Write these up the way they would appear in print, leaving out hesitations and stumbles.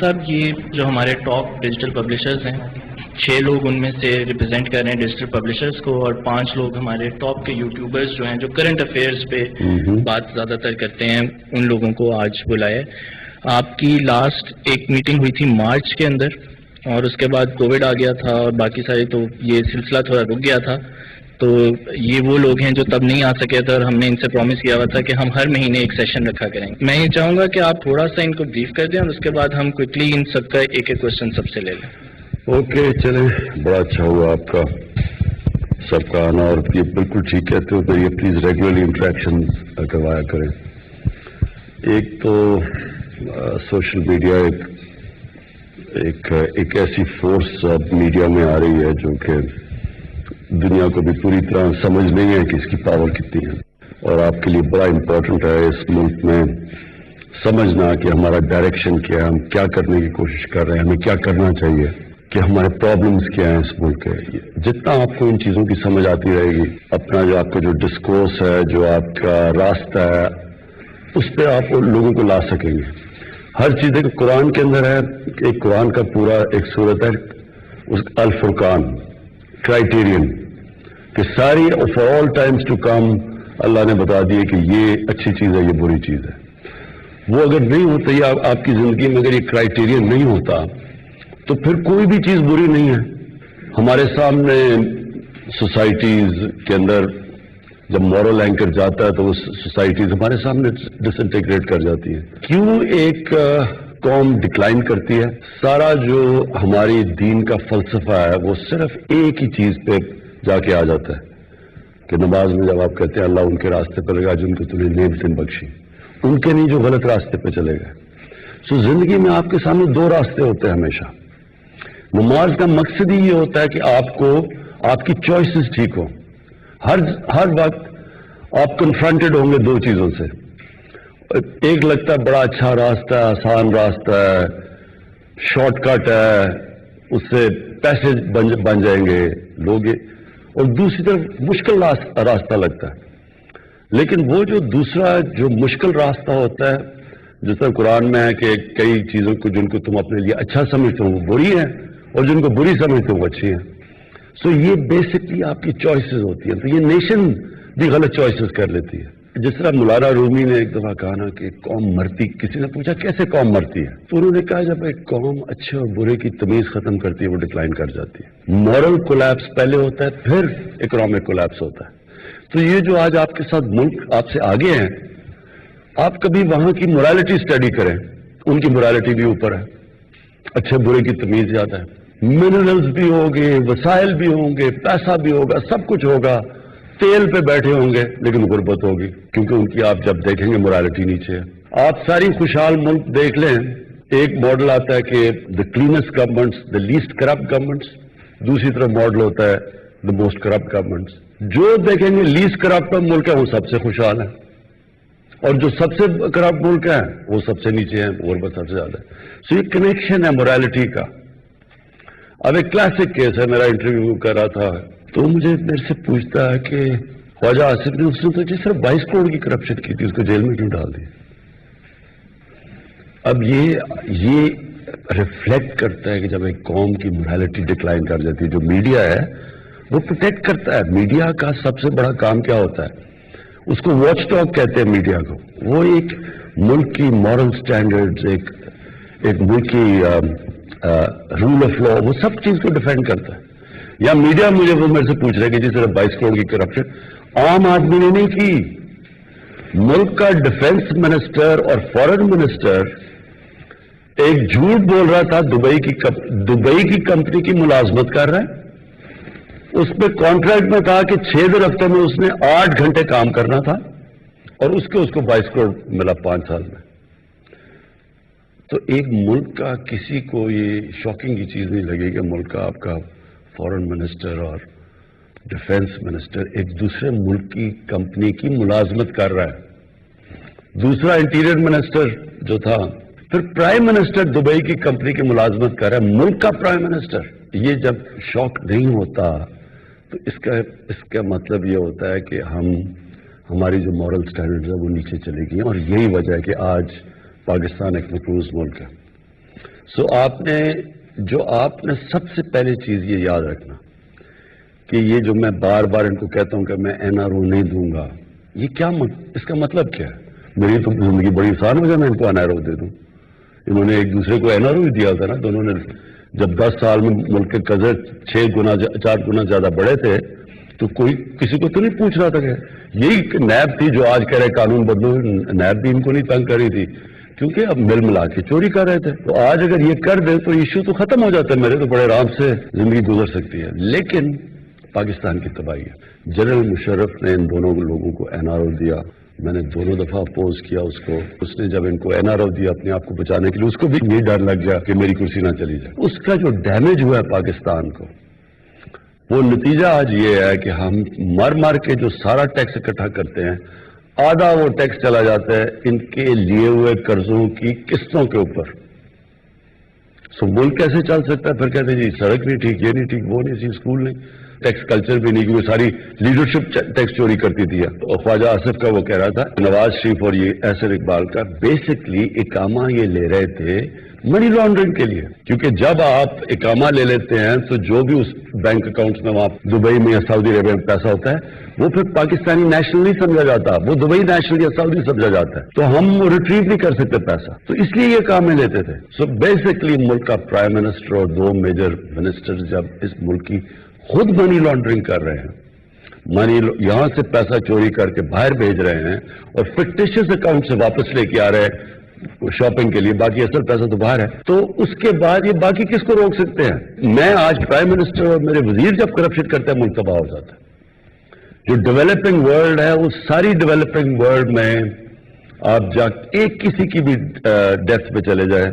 صاحب یہ جو ہمارے ٹاپ ڈیجیٹل پبلشرز ہیں 6 لوگ ان میں سے ریپرزینٹ کر رہے ہیں ڈیجیٹل پبلشرز کو اور 5 لوگ ہمارے ٹاپ کے یوٹیوبرز جو ہیں جو کرنٹ افیئرز پہ بات زیادہ تر کرتے ہیں ان لوگوں کو آج بلایا ہے. آپ کی لاسٹ ایک میٹنگ ہوئی تھی مارچ کے اندر اور اس کے بعد کووڈ آ گیا تھا اور باقی سارے تو یہ سلسلہ تھوڑا رک گیا تھا. تو یہ وہ لوگ ہیں جو تب نہیں آ سکے تھے اور ہم نے ان سے پرومس کیا ہوا تھا کہ ہم ہر مہینے ایک سیشن رکھا کریں گے. میں یہ چاہوں گا کہ آپ تھوڑا سا ان کو بریف کر دیں اور اس کے بعد ہم کوئکلی ان سب کا ایک ایک کوشچن سب سے لے لیں. اوکے چلیں, بڑا اچھا ہوا آپ کا سب کا آنا, اور یہ بالکل ٹھیک کہتے ہو تو یہ پلیز ریگولرلی انٹریکشن کروایا کریں. ایک تو سوشل میڈیا ایک ایسی فورس اب میڈیا میں آ رہی ہے جو کہ دنیا کو بھی پوری طرح سمجھ نہیں ہے کہ اس کی پاور کتنی ہے, اور آپ کے لیے بڑا امپورٹنٹ ہے اس ملک میں سمجھنا کہ ہمارا ڈائریکشن کیا ہے, ہم کیا کرنے کی کوشش کر رہے ہیں, ہمیں کیا کرنا چاہیے, کہ ہمارے پرابلمس کیا ہیں اس ملک کے. جتنا آپ کو ان چیزوں کی سمجھ آتی رہے گی, اپنا جو آپ کا جو ڈسکورس ہے, جو آپ کا راستہ ہے, اس پہ آپ لوگوں کو لا سکیں گے. ہر چیز ایک قرآن کے اندر ہے, ایک قرآن کا پورا ایک صورت ہے اس الفرقان کرائیٹیرین کہ ساری for all times to come اللہ نے بتا دیے کہ یہ اچھی چیز ہے, یہ بری چیز ہے. وہ اگر نہیں ہوتا یا آپ کی زندگی میں اگر یہ کرائیٹیرین نہیں ہوتا تو پھر کوئی بھی چیز بری نہیں ہے. ہمارے سامنے سوسائٹیز کے اندر جب مورل اینکر جاتا ہے تو وہ سوسائٹیز ہمارے سامنے ڈس انٹیگریٹ کر جاتی ہیں. کیوں ایک قوم ڈکلائن کرتی ہے؟ سارا جو ہماری دین کا فلسفہ ہے وہ صرف ایک ہی چیز پہ جا کے آ جاتا ہے کہ نماز میں جب آپ کہتے ہیں اللہ ان کے راستے پہ لگا جن کو تمہیں نعمتیں بخشی, ان کے نہیں جو غلط راستے پہ چلے گئے. سو زندگی میں آپ کے سامنے 2 راستے ہوتے ہیں ہمیشہ. نماز کا مقصد ہی یہ ہوتا ہے کہ آپ کو آپ کی چوائسز ٹھیک ہو. ہر وقت آپ کنفرنٹڈ ہوں گے 2 چیزوں سے. ایک لگتا ہے بڑا اچھا راستہ ہے, آسان راستہ ہے, شارٹ کٹ ہے, اس سے پیسے بن جائیں گے لوگ, اور دوسری طرف مشکل راستہ لگتا ہے. لیکن وہ جو دوسرا جو مشکل راستہ ہوتا ہے, جس طرح قرآن میں ہے کہ کئی چیزوں کو جن کو تم اپنے لیے اچھا سمجھتے ہو وہ بری ہیں اور جن کو بری سمجھتے ہو وہ اچھی ہیں. سو یہ بیسکلی آپ کی چوائسیز ہوتی ہیں. تو یہ نیشن بھی غلط چوائسیز کر لیتی ہے. جس طرح مولانا رومی نے ایک دفعہ کہا نا کہ قوم مرتی, کسی نے پوچھا کیسے قوم مرتی ہے, تو انہوں نے کہا جب ایک قوم اچھے اور برے کی تمیز ختم کرتی ہے وہ ڈکلائن کر جاتی ہے. مورل کولیپس پہلے ہوتا ہے, پھر اکنامک کولیپس ہوتا ہے. تو یہ جو آج آپ کے ساتھ ملک آپ سے آگے ہیں, آپ کبھی وہاں کی morality اسٹڈی کریں, ان کی morality بھی اوپر ہے, اچھے برے کی تمیز زیادہ ہے. منرلز بھی ہوں گے, وسائل بھی ہوں گے, پیسہ بھی ہوگا, سب کچھ ہوگا, تیل پہ بیٹھے ہوں گے, لیکن غربت ہوگی کیونکہ ان کی آپ جب دیکھیں گے morality نیچے ہے. آپ ساری خوشحال ملک دیکھ لیں, ایک ماڈل آتا ہے کہ the cleanest governments, the least corrupt governments, دوسری طرف ماڈل ہوتا ہے the most corrupt governments. جو دیکھیں گے لیسٹ کرپٹ ملک ہے وہ سب سے خوشحال ہے, اور جو سب سے کرپٹ ملک ہے وہ سب سے نیچے ہیں, غربت سب سے زیادہ ہے. سو یہ کنیکشن ہے morality کا. اب ایک کلاسک کیس ہے, میرا انٹرویو کر رہا تھا تو میرے سے پوچھتا ہے کہ خواجہ آصف نے اس نے تو صرف 22 کروڑ کی کرپشن کی تھی, اس کو جیل میں کیوں ڈال دی؟ اب یہ ریفلیکٹ کرتا ہے کہ جب ایک قوم کی morality ڈکلائن کر جاتی ہے. جو میڈیا ہے وہ پروٹیکٹ کرتا ہے. میڈیا کا سب سے بڑا کام کیا ہوتا ہے, اس کو واچ ڈاگ کہتے ہیں میڈیا کو. وہ ایک ملک کی مورل سٹینڈرڈز, ایک ملک کی رول آف لا, وہ سب چیز کو ڈیفینڈ کرتا ہے. یا میڈیا مجھے وہ میرے سے پوچھ رہے کہ جس طرح 22 کروڑ کی کرپشن عام آدمی نے نہیں کی. ملک کا ڈیفینس منسٹر اور فارن منسٹر ایک جھوٹ بول رہا تھا, دبئی کی کمپنی کی ملازمت کر رہا ہے. اس پہ کانٹریکٹ میں کہا کہ 6 دن ہفتے میں اس نے 8 گھنٹے کام کرنا تھا, اور اس کو 22 کروڑ ملا 5 سال میں. تو ایک ملک کا کسی کو یہ شاکنگ کی چیز نہیں لگے کہ ملک کا آپ کا فارن منسٹر اور ڈیفینس منسٹر ایک دوسرے ملک کی کمپنی کی ملازمت کر رہا ہے. دوسرا انٹیریئر منسٹر جو تھا, پھر پرائم منسٹر دبئی کی کمپنی کی ملازمت کر رہا ہے, ملک کا پرائم منسٹر. یہ جب شاک نہیں ہوتا تو اس کا مطلب یہ ہوتا ہے کہ ہماری جو مورل سٹینڈرڈز ہیں وہ نیچے چلے گئی ہیں. اور یہی وجہ ہے کہ آج پاکستان ایک مقروض ملک ہے. آپ نے سب سے پہلے چیز یہ یاد رکھنا کہ یہ جو میں بار بار ان کو کہتا ہوں کہ میں NRO نہیں دوں گا، یہ کیا اس کا مطلب کیا ہے؟ میری تو زندگی بڑی آسان ہو جائے میں ان کو NRO دے دوں. انہوں نے ایک دوسرے کو NRO ہی دیا تھا نا. دونوں نے جب 10 سال میں ملک کے قرضے 4 گنا زیادہ بڑے تھے تو کوئی کسی کو تو نہیں پوچھ رہا تھا کہ یہی نیب تھی جو آج کہہ رہے قانون بدلو. نیب بھی ان کو نہیں تنگ کر رہی تھی کیونکہ اب مل ملا کے چوری کر رہے تھے. تو آج اگر یہ کر دے تو ایشو تو ختم ہو جاتا ہے، میرے تو بڑے آرام سے زندگی گزر سکتی ہے. لیکن پاکستان کی تباہی ہے. جنرل مشرف نے ان دونوں لوگوں کو NRO دیا. میں نے دونوں دفعہ اپوز کیا اس کو. اس نے جب ان کو NRO دیا اپنے آپ کو بچانے کے لیے، اس کو بھی یہ ڈر لگ گیا کہ میری کرسی نہ چلی جائے. اس کا جو ڈیمیج ہوا ہے پاکستان کو، وہ نتیجہ آج یہ ہے کہ ہم مر کے جو سارا ٹیکس اکٹھا کرتے ہیں، آدھا وہ ٹیکس چلا جاتا ہے ان کے لیے ہوئے قرضوں کی قسطوں کے اوپر. ملک کیسے چل سکتا ہے؟ پھر کہتے ہیں جی سڑک نہیں ٹھیک، یہ نہیں ٹھیک، وہ نہیں سی، اسکول نہیں، ٹیکس کلچر بھی نہیں، کیونکہ ساری لیڈرشپ ٹیکس چوری کرتی تھی. خواجہ آصف کا وہ کہہ رہا تھا، نواز شریف اور یہ احسن اقبال کا بیسکلی اقامہ یہ لے رہے تھے منی لانڈرنگ کے لیے. کیونکہ جب آپ اقامہ لے لیتے ہیں تو جو بھی اس بینک اکاؤنٹس میں وہاں دبئی میں یا سعودی عربیہ میں پیسہ ہوتا ہے وہ پھر پاکستانی نیشنل نہیں سمجھا جاتا، وہ دبئی نیشنل یا سعودی سمجھا جاتا ہے. تو ہم ریٹریو نہیں کر سکتے پیسہ، تو اس لیے یہ اقامے لیتے تھے. سو بیسکلی ملک کا پرائم منسٹر اور 2 میجر منسٹر جب اس ملک کی خود منی لانڈرنگ کر رہے ہیں، یہاں سے پیسہ چوری کر کے باہر بھیج رہے ہیں اور فکٹیشیس اکاؤنٹ سے واپس لے کے آ رہے ہیں شاپنگ کے لیے، باقی اصل پیسہ تو باہر ہے. تو اس کے بعد یہ باقی کس کو روک سکتے ہیں؟ میں آج پرائم منسٹر اور میرے وزیر جب کرپشن کرتے ہیں ملک تباہ ہو جاتا ہے. جو ڈیولپنگ ورلڈ ہے وہ ساری ڈیولپنگ ورلڈ میں آپ جا ایک کسی کی بھی ڈیتھ پہ چلے جائیں،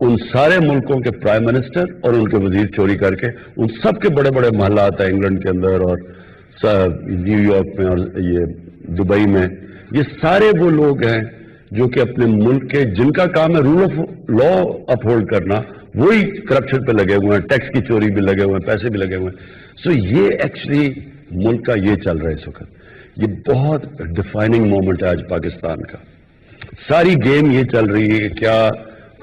ان سارے ملکوں کے پرائم منسٹر اور ان کے وزیر چوری کر کے ان سب کے بڑے بڑے محلات ہیں انگلینڈ کے اندر اور نیو یارک میں اور یہ دبئی میں، یہ سارے وہ لوگ ہیں جو کہ اپنے ملک کے جن کا کام ہے rule of law uphold کرنا، وہی کرپشن پہ لگے ہوئے ہیں، ٹیکس کی چوری بھی لگے ہوئے ہیں، پیسے بھی لگے ہوئے ہیں. سو یہ ایکچولی ملک کا یہ چل رہا ہے اس وقت. یہ بہت ڈیفائننگ مومنٹ ہے آج پاکستان کا. ساری گیم یہ چل رہی ہے کہ کیا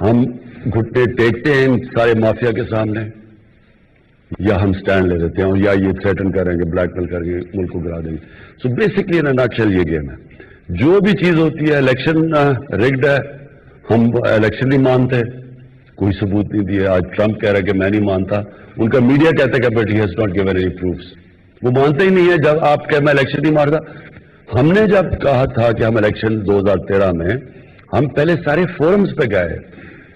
ہم گھٹنے ٹیکتے ہیں ان سارے مافیا کے سامنے یا ہم سٹینڈ لے لیتے ہیں یا یہ تھریٹن کریں گے، بلیک میل کر کے ملک کو گرا دیں گے. سو بیسکلی ان نٹشل یہ گیم ہے. جو بھی چیز ہوتی ہے الیکشن رگڈ ہے، ہم الیکشن نہیں مانتے، کوئی ثبوت نہیں دیا. آج ٹرمپ کہہ رہا ہے کہ میں نہیں مانتا، ان کا میڈیا کہتا ہے کہ but he has not given any proofs. وہ مانتے ہی نہیں ہے. جب آپ کہ میں الیکشن نہیں مارتا، ہم نے جب کہا تھا کہ ہم الیکشن 2013 میں ہم پہلے سارے فورمز پہ گئے،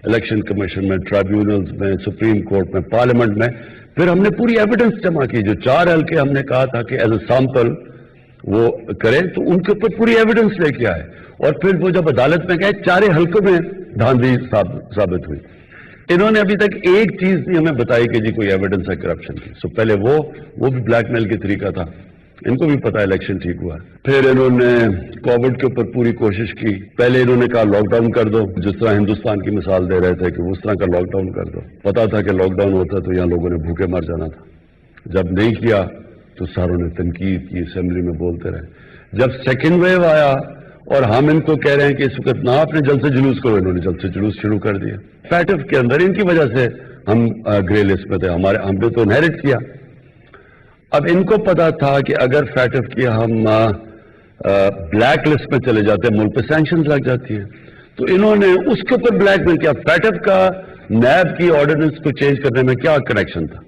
الیکشن کمیشن میں، ٹرائیبیونلز میں، سپریم کورٹ میں، پارلیمنٹ میں، پھر ہم نے پوری ایویڈنس جمع کی. جو 4 حلقے ہم نے کہا تھا کہ ایز اے سیمپل وہ کریں تو ان کے اوپر پوری ایویڈنس لے کے آئے، اور پھر وہ جب عدالت میں گئے 4 حلقوں میں دھاندلی ثابت ہوئی. انہوں نے ابھی تک ایک چیز نہیں ہمیں بتائی کہ جی کوئی ایویڈنس ہے کرپشن کی. سو پہلے وہ بھی بلیک میل کی طریقہ تھا، ان کو بھی پتا الیکشن ٹھیک ہوا. پھر انہوں نے کووڈ کے اوپر پوری کوشش کی. پہلے انہوں نے کہا لاک ڈاؤن کر دو، جس طرح ہندوستان کی مثال دے رہے تھے کہ اس طرح کا لاک ڈاؤن کر دو. پتا تھا کہ لاک ڈاؤن ہوتا تو یہاں لوگوں نے بھوکے مر جانا تھا. جب نہیں کیا تو ساروں نے تنقید کی، اسمبلی میں بولتے رہے. جب سیکنڈ ویو آیا اور ہم ان کو کہہ رہے ہیں کہ اس وقت نہ اپنے جلد سے جلوس کرو، انہوں نے جلد سے جلوس شروع کر دیا. پیٹف کے اندر ان کی وجہ سے ہم گرے لسٹ میں تھے، ہم نے تو انہیرٹ کیا. اب ان کو پتا تھا کہ اگر فیٹف کی ہم بلیک لسٹ میں چلے جاتے ہیں ملک پہ سینکشنز لگ جاتی ہیں، تو انہوں نے اس کے اوپر بلیک میل کیا. فیٹف کا نیب کی آرڈیننس کو چینج کرنے میں کیا کنیکشن تھا؟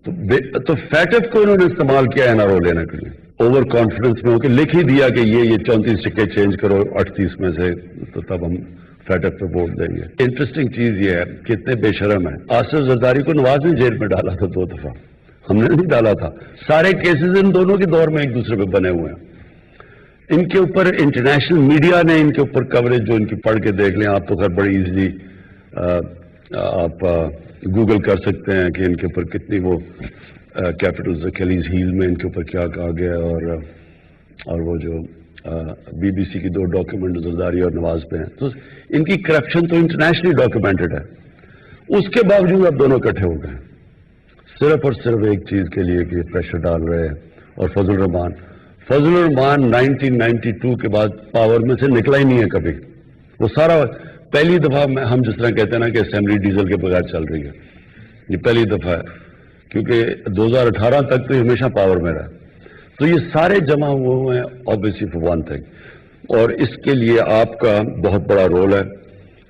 تو فیٹف کو انہوں نے استعمال کیا NRO لینے کے لیے، اوور کانفیڈنس میں ہو کے لکھ ہی دیا کہ یہ 34 سکے چینج کرو 38 میں سے، تو تب ہم فیٹف پہ ووٹ دیں گے. انٹرسٹنگ چیز یہ ہے کہ اتنے بے شرم ہیں. آصف زرداری کو نواز نے جیل میں ڈالا تھا 2 دفعہ، ہم نے نہیں ڈالا تھا. سارے کیسز ان دونوں کے دور میں ایک دوسرے پہ بنے ہوئے ہیں. ان کے اوپر انٹرنیشنل میڈیا نے ان کے اوپر کوریج جو ان کی پڑھ کے دیکھ لیں آپ تو خیر بڑی ایزلی آپ گوگل کر سکتے ہیں کہ ان کے اوپر کتنی وہ کیپٹل اکیلیز ہیل میں ان کے اوپر کیا کہا گیا. اور وہ جو BBC کی 2 ڈاکیومنٹ زرداری اور نواز پہ ہیں، تو ان کی کرپشن تو انٹرنیشنلی ڈاکیومنٹڈ ہے. اس کے باوجود اب دونوں اکٹھے ہو گئے صرف اور صرف ایک چیز کے لیے کہ پریشر ڈال رہے ہیں. اور فضل الرحمان 1992 کے بعد پاور میں سے نکلا ہی نہیں ہے کبھی. وہ سارا پہلی دفعہ ہم جس طرح کہتے ہیں نا کہ اسمبلی ڈیزل کے بغیر چل رہی ہے، یہ پہلی دفعہ ہے، کیونکہ 2018 تک تو یہ ہمیشہ پاور میں رہا، تو یہ سارے جمع ہوئے ہیں obviously for one thing، اور اس کے لیے آپ کا بہت بڑا رول ہے،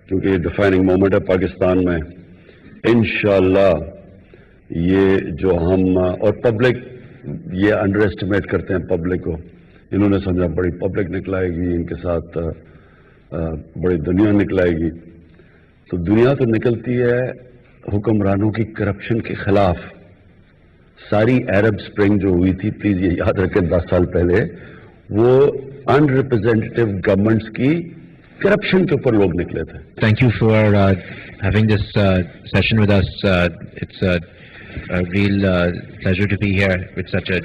کیونکہ یہ ڈیفائننگ مومنٹ ہے پاکستان میں انشاءاللہ۔ یہ جو ہم اور پبلک یہ انڈر ایسٹیمیٹ کرتے ہیں پبلک کو، انہوں نے سمجھا بڑی پبلک نکلائے گی، ان کے ساتھ بڑی دنیا نکلائے گی، تو دنیا تو نکلتی ہے حکمرانوں کی کرپشن کے خلاف۔ ساری عرب سپرنگ جو ہوئی تھی، پلیز یہ یاد رکھیں 10 سال پہلے، وہ ان ریپرزینٹیو گورنمنٹس کی کرپشن کے اوپر لوگ نکلے تھے۔ Thank you for having this session with us. It's a real pleasure to be here with such a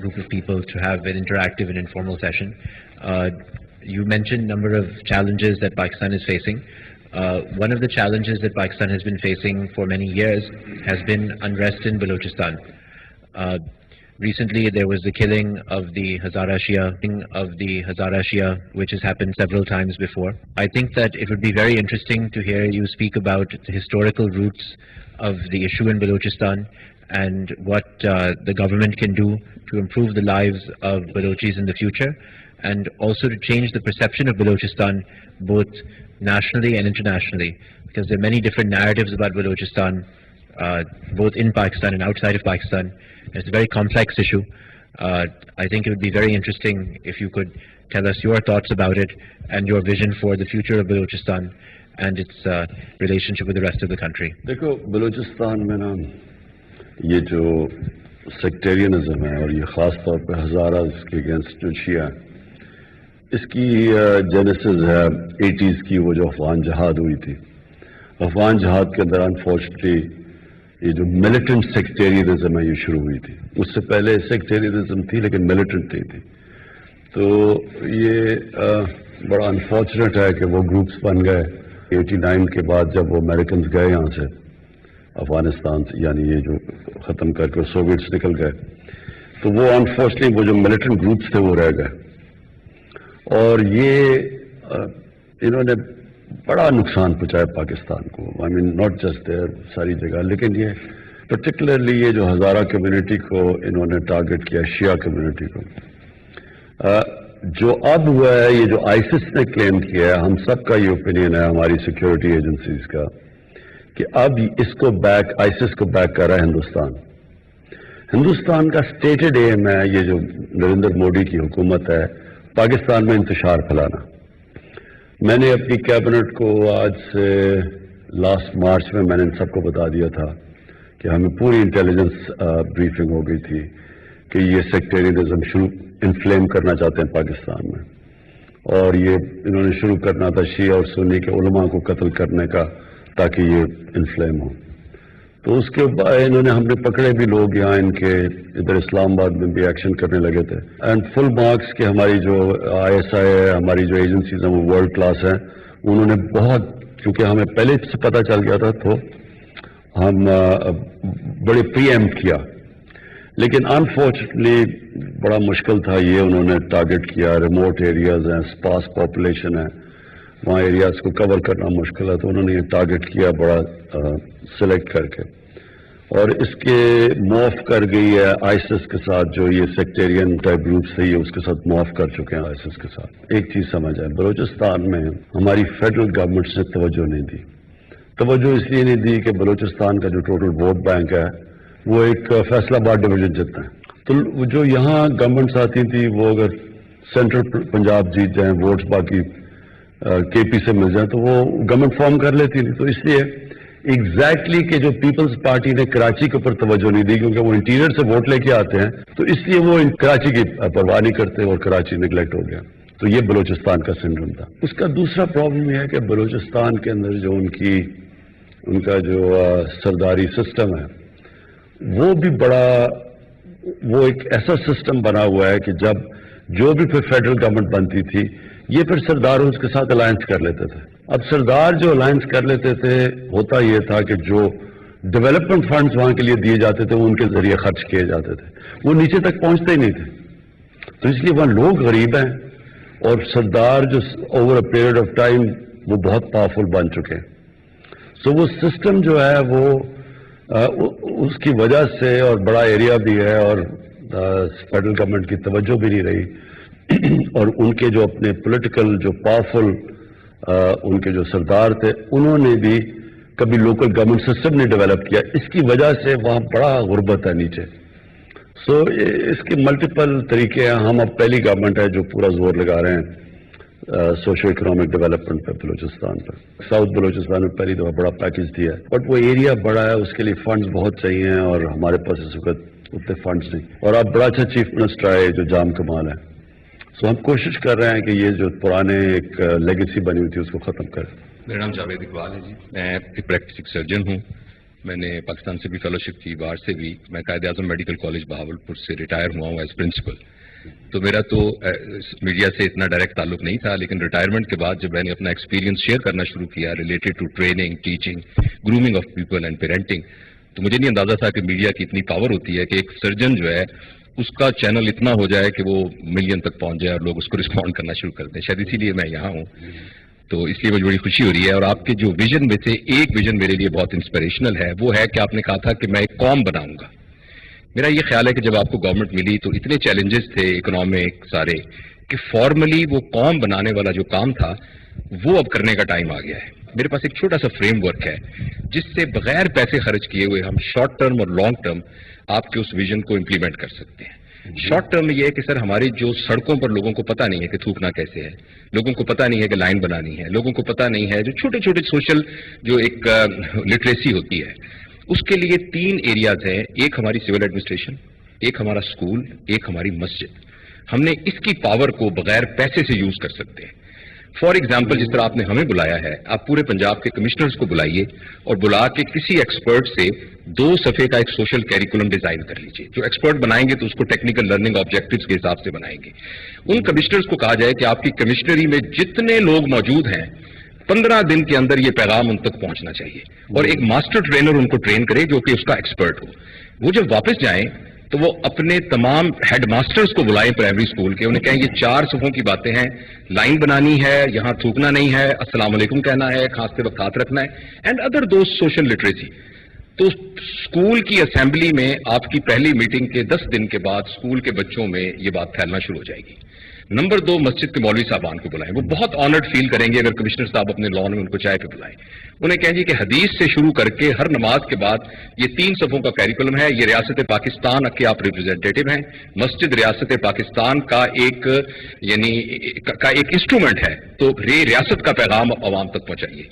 group of people to have an interactive and informal session. You mentioned a number of challenges that Pakistan is facing. One of the challenges that Pakistan has been facing for many years has been unrest in Balochistan. Recently there was the killing of the Hazara Shia, which has happened several times before. I think that it would be very interesting to hear you speak about the historical roots of the issue in Balochistan and what the government can do to improve the lives of Balochis in the future, and also to change the perception of Balochistan both nationally and internationally, because there are many different narratives about Balochistan, both in Pakistan and outside of Pakistan. It's a very complex issue. I think it would be very interesting if you could tell us your thoughts about it and your vision for the future of Balochistan and its relationship with the rest of the country. دیکھو بلوچستان میں نا یہ جو sectarianism ہے، اور یہ خاص طور پہ ہزاراز کے اگینسٹ جو شیعہ، اس کی جینیسز ہے 80s کی، وہ جو افغان جہاد ہوئی تھی۔ افغان جہاد کے اندر انفارچونیٹلی یہ جو ملیٹنٹ سیکٹیرینزم ہے یہ شروع ہوئی تھی۔ اس سے پہلے سیکٹیرینزم تھی لیکن ملیٹنٹ نہیں تھی، تو یہ بڑا انفارچونیٹ ہے کہ وہ گروپس بن گئے 89 کے بعد، جب وہ امریکنز گئے یہاں سے افغانستان سے، یعنی یہ جو ختم کر کے سوویٹس نکل گئے، تو وہ انفارچونیٹلی وہ جو ملیٹنٹ گروپس تھے وہ رہ گئے، اور یہ انہوں نے بڑا نقصان پہنچایا پاکستان کو۔ آئی مین ناٹ جسٹ دیر، ساری جگہ، لیکن یہ پرٹیکولرلی یہ جو ہزارہ کمیونٹی کو انہوں نے ٹارگٹ کیا، شیعہ کمیونٹی کو۔ جو اب ہوا ہے، یہ جو آئسس نے کلیم کیا ہے، ہم سب کا یہ اوپینین ہے ہماری سیکیورٹی ایجنسیز کا، کہ اب اس کو آئسس کو بیک کر رہا ہے ہندوستان۔ ہندوستان کا سٹیٹڈ ایم ہے، یہ جو نریندر مودی کی حکومت ہے، پاکستان میں انتشار پھیلانا۔ میں نے اپنی کیبنٹ کو آج سے لاسٹ مارچ میں نے ان سب کو بتا دیا تھا کہ ہمیں پوری انٹیلیجنس بریفنگ ہو گئی تھی کہ یہ سیکٹیرینزم انفلیم کرنا چاہتے ہیں پاکستان میں، اور یہ انہوں نے شروع کرنا تھا شیعہ اور سنی کے علماء کو قتل کرنے کا تاکہ یہ انفلیم ہو۔ تو اس کے بعد انہوں نے، ہم نے پکڑے بھی لوگ یہاں ان کے، ادھر اسلام آباد میں بھی ایکشن کرنے لگے تھے، اینڈ فل مارکس کہ ہماری جو ISI ہے، ہماری جو ایجنسیز ہیں وہ ورلڈ کلاس ہیں، انہوں نے بہت، کیونکہ ہمیں پہلے سے پتہ چل گیا تھا تو ہم بڑے پری ایمپٹ کیا، لیکن انفارچونیٹلی بڑا مشکل تھا یہ، انہوں نے ٹارگٹ کیا ریموٹ ایریاز ہیں، اسپاس پاپولیشن ہے، وہاں ایریاز کو کور کرنا مشکل ہے، تو انہوں نے یہ ٹارگٹ کیا بڑا سلیکٹ کر کے، اور اس کے معاف کر گئی ہے آئسس کے ساتھ، جو یہ سیکٹیرین ٹائپ گروپس تھے یہ اس کے ساتھ معاف کر چکے ہیں آئسس کے ساتھ۔ ایک چیز سمجھ آئے، بلوچستان میں ہماری فیڈرل گورنمنٹ نے توجہ نہیں دی۔ توجہ اس لیے نہیں دی کہ بلوچستان کا جو ٹوٹل ووٹ بینک ہے وہ ایک فیصل آباد ڈویژن جتنا ہے، تو جو یہاں گورنمنٹس آتی تھی وہ اگر سینٹرل پنجاب جیت جائیں، ووٹس باقی KP سے مل جائیں تو وہ گورنمنٹ فارم کر لیتی تھی، تو اس لیے ایگزیکٹلی کہ جو پیپلز پارٹی نے کراچی کے اوپر توجہ نہیں دی، کیونکہ وہ انٹیریئر سے ووٹ لے کے آتے ہیں، تو اس لیے وہ کراچی کی پرواہ نہیں کرتے اور کراچی نگلیکٹ ہو گیا۔ تو یہ بلوچستان کا سنڈروم تھا۔ اس کا دوسرا پرابلم یہ ہے کہ بلوچستان کے اندر جو ان کا جو سرداری سسٹم ہے وہ بھی بڑا، وہ ایک ایسا سسٹم بنا ہوا ہے کہ جب جو بھی پھر فیڈرل گورنمنٹ بنتی تھی یہ پھر سردار اس کے ساتھ الائنس کر لیتے تھے۔ اب سردار جو الائنس کر لیتے تھے، ہوتا یہ تھا کہ جو ڈیولپمنٹ فنڈز وہاں کے لیے دیے جاتے تھے وہ ان کے ذریعے خرچ کیے جاتے تھے، وہ نیچے تک پہنچتے ہی نہیں تھے، تو اس لیے وہاں لوگ غریب ہیں، اور سردار جو over a period of time وہ بہت پاورفل بن چکے ہیں. سو وہ سسٹم جو ہے وہ اس کی وجہ سے، اور بڑا ایریا بھی ہے اور فیڈرل گورنمنٹ کی توجہ بھی نہیں رہی اور ان کے جو اپنے پولیٹیکل جو پاورفل ان کے جو سردار تھے انہوں نے بھی کبھی لوکل گورنمنٹ سسٹم نہیں ڈیولپ کیا. اس کی وجہ سے وہاں بڑا غربت ہے نیچے. سو اس کے ملٹیپل طریقے ہیں. ہم اب پہلی گورنمنٹ ہے جو پورا زور لگا رہے ہیں سوشو اکنامک ڈیولپمنٹ پہ بلوچستان پر. ساؤتھ بلوچستان میں پہلی دفعہ بڑا پیکج دیا ہے، بٹ وہ ایریا بڑا ہے، اس کے لیے فنڈز بہت چاہیے ہیں اور ہمارے پاس اس وقت اتنے فنڈز نہیں. اور اب بڑا اچھا چیف منسٹر آئے جو جام کمال ہے. سو ہم کوشش کر رہے ہیں کہ یہ جو پرانے ایک لیگیسی بنی ہوئی تھی اس کو ختم کریں. میرا نام جاوید اقبال ہے جی. میں ایک پریکٹسنگ سرجن ہوں. میں نے پاکستان سے بھی فیلوشپ کی، باہر سے بھی. میں قائد اعظم میڈیکل کالج بہاولپور سے ریٹائر ہوا ہوں ایز پرنسپل. تو میرا تو میڈیا سے اتنا ڈائریکٹ تعلق نہیں تھا، لیکن ریٹائرمنٹ کے بعد جب میں نے اپنا ایکسپیرینس شیئر کرنا شروع کیا related to training, teaching, grooming of people and parenting, تو مجھے نہیں اندازہ تھا کہ میڈیا کی اتنی پاور ہوتی ہے کہ ایک سرجن جو ہے اس کا چینل اتنا ہو جائے کہ وہ ملین تک پہنچ جائے اور لوگ اس کو رسپونڈ کرنا شروع کر دیں. شاید اسی لیے میں یہاں ہوں. تو اس لیے مجھے بڑی خوشی ہو رہی ہے. اور آپ کے جو ویژن میں سے ایک ویژن میرے لیے بہت انسپریشنل ہے، وہ ہے کہ آپ نے کہا تھا کہ میں ایک قوم بناؤں گا. میرا یہ خیال ہے کہ جب آپ کو گورنمنٹ ملی تو اتنے چیلنجز تھے اکنامک سارے کہ فارملی وہ قوم بنانے والا جو کام تھا وہ اب کرنے کا ٹائم آ گیا ہے. میرے پاس ایک چھوٹا سا فریم ورک ہے جس سے بغیر پیسے خرچ کیے ہوئے ہم شارٹ ٹرم اور لانگ ٹرم آپ کے اس ویژن کو امپلیمنٹ کر سکتے ہیں. شارٹ ٹرم میں یہ ہے کہ سر ہماری جو سڑکوں پر لوگوں کو پتہ نہیں ہے کہ تھوکنا کیسے ہے، لوگوں کو پتہ نہیں ہے کہ لائن بنانی ہے، لوگوں کو پتہ نہیں ہے جو چھوٹے چھوٹے سوشل جو ایک لٹریسی ہوتی ہے، اس کے لیے 3 ایریاز ہیں. ایک ہماری سول ایڈمنسٹریشن، ایک ہمارا اسکول، ایک ہماری مسجد. ہم نے اس کی پاور کو بغیر پیسے سے یوز کر سکتے ہیں. فار ایگزامپل جس طرح آپ نے ہمیں بلایا ہے، آپ پورے پنجاب کے کمشنرز کو بلائیے اور بلا کے کسی ایکسپرٹ سے 2 صفحے کا ایک سوشل کیریکولم ڈیزائن کر لیجیے. جو ایکسپرٹ بنائیں گے تو اس کو ٹیکنیکل لرننگ آبجیکٹیوز کے حساب سے بنائیں گے. ان کمشنرز کو کہا جائے کہ آپ کی کمشنری میں جتنے لوگ موجود ہیں 15 دن کے اندر یہ پیغام ان تک پہنچنا چاہیے، اور ایک ماسٹر ٹرینر ان کو ٹرین کرے جو کہ اس کا ایکسپرٹ ہو. وہ جب واپس جائیں تو وہ اپنے تمام ہیڈ ماسٹرز کو بلائیں پرائمری اسکول کے، انہیں کہیں یہ 4 صفوں کی باتیں ہیں، لائن بنانی ہے، یہاں تھوکنا نہیں ہے، السلام علیکم کہنا ہے، کھانستے وقت ہاتھ رکھنا ہے، and other those social literacy. تو اسکول کی اسمبلی میں آپ کی پہلی میٹنگ کے 10 دن کے بعد اسکول کے بچوں میں یہ بات پھیلنا شروع ہو جائے گی. نمبر 2، مسجد کے مولوی صاحبان کو بلائیں. وہ بہت آنرڈ فیل کریں گے اگر کمشنر صاحب اپنے لان میں ان کو چائے پہ بلائیں. انہیں کہیں گے کہ حدیث سے شروع کر کے ہر نماز کے بعد یہ 3 صفوں کا کیریکولم ہے. یہ ریاست پاکستان کے آپ ریپرزینٹیٹو ہیں. مسجد ریاست پاکستان کا ایک انسٹرومنٹ ہے، تو ریاست کا پیغام عوام تک پہنچائیے.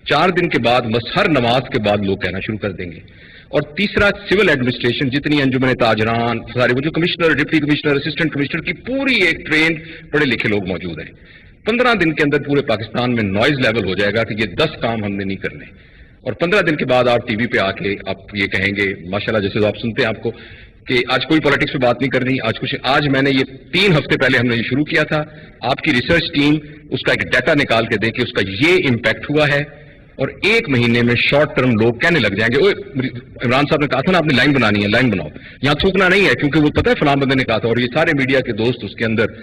4 دن کے بعد ہر نماز کے بعد لوگ کہنا شروع کر دیں گے. اور تیسرا، سول ایڈمنسٹریشن، جتنی انجمن تاجران سارے وہ جو commissioner, deputy commissioner, assistant commissioner کی پوری ایک ٹرینڈ پڑھے لکھے لوگ موجود ہیں. 15 دن کے اندر پورے پاکستان میں نوائز لیول ہو جائے گا کہ یہ 10 کام ہم نے نہیں کرنے. اور 15 دن کے بعد آپ ٹی وی پہ آ کے آپ یہ کہیں گے ماشاءاللہ، جیسے آپ سنتے ہیں آپ کو کہ آج کوئی پالیٹکس پہ بات نہیں کرنی، آج میں نے یہ 3 ہفتے پہلے ہم نے یہ شروع کیا تھا. آپ کی ریسرچ ٹیم اس کا ایک ڈیٹا نکال کے دے کہ اس کا یہ امپیکٹ ہوا ہے، اور 1 مہینے میں شارٹ ٹرم لوگ کہنے لگ جائیں گے عمران صاحب نے کہا تھا نا آپ نے لائن بنانی ہے، لائن بناؤ، یہاں تھوکنا نہیں ہے کیونکہ وہ پتہ ہے فلاں بندے نے کہا تھا، اور یہ سارے میڈیا کے دوست اس کے اندر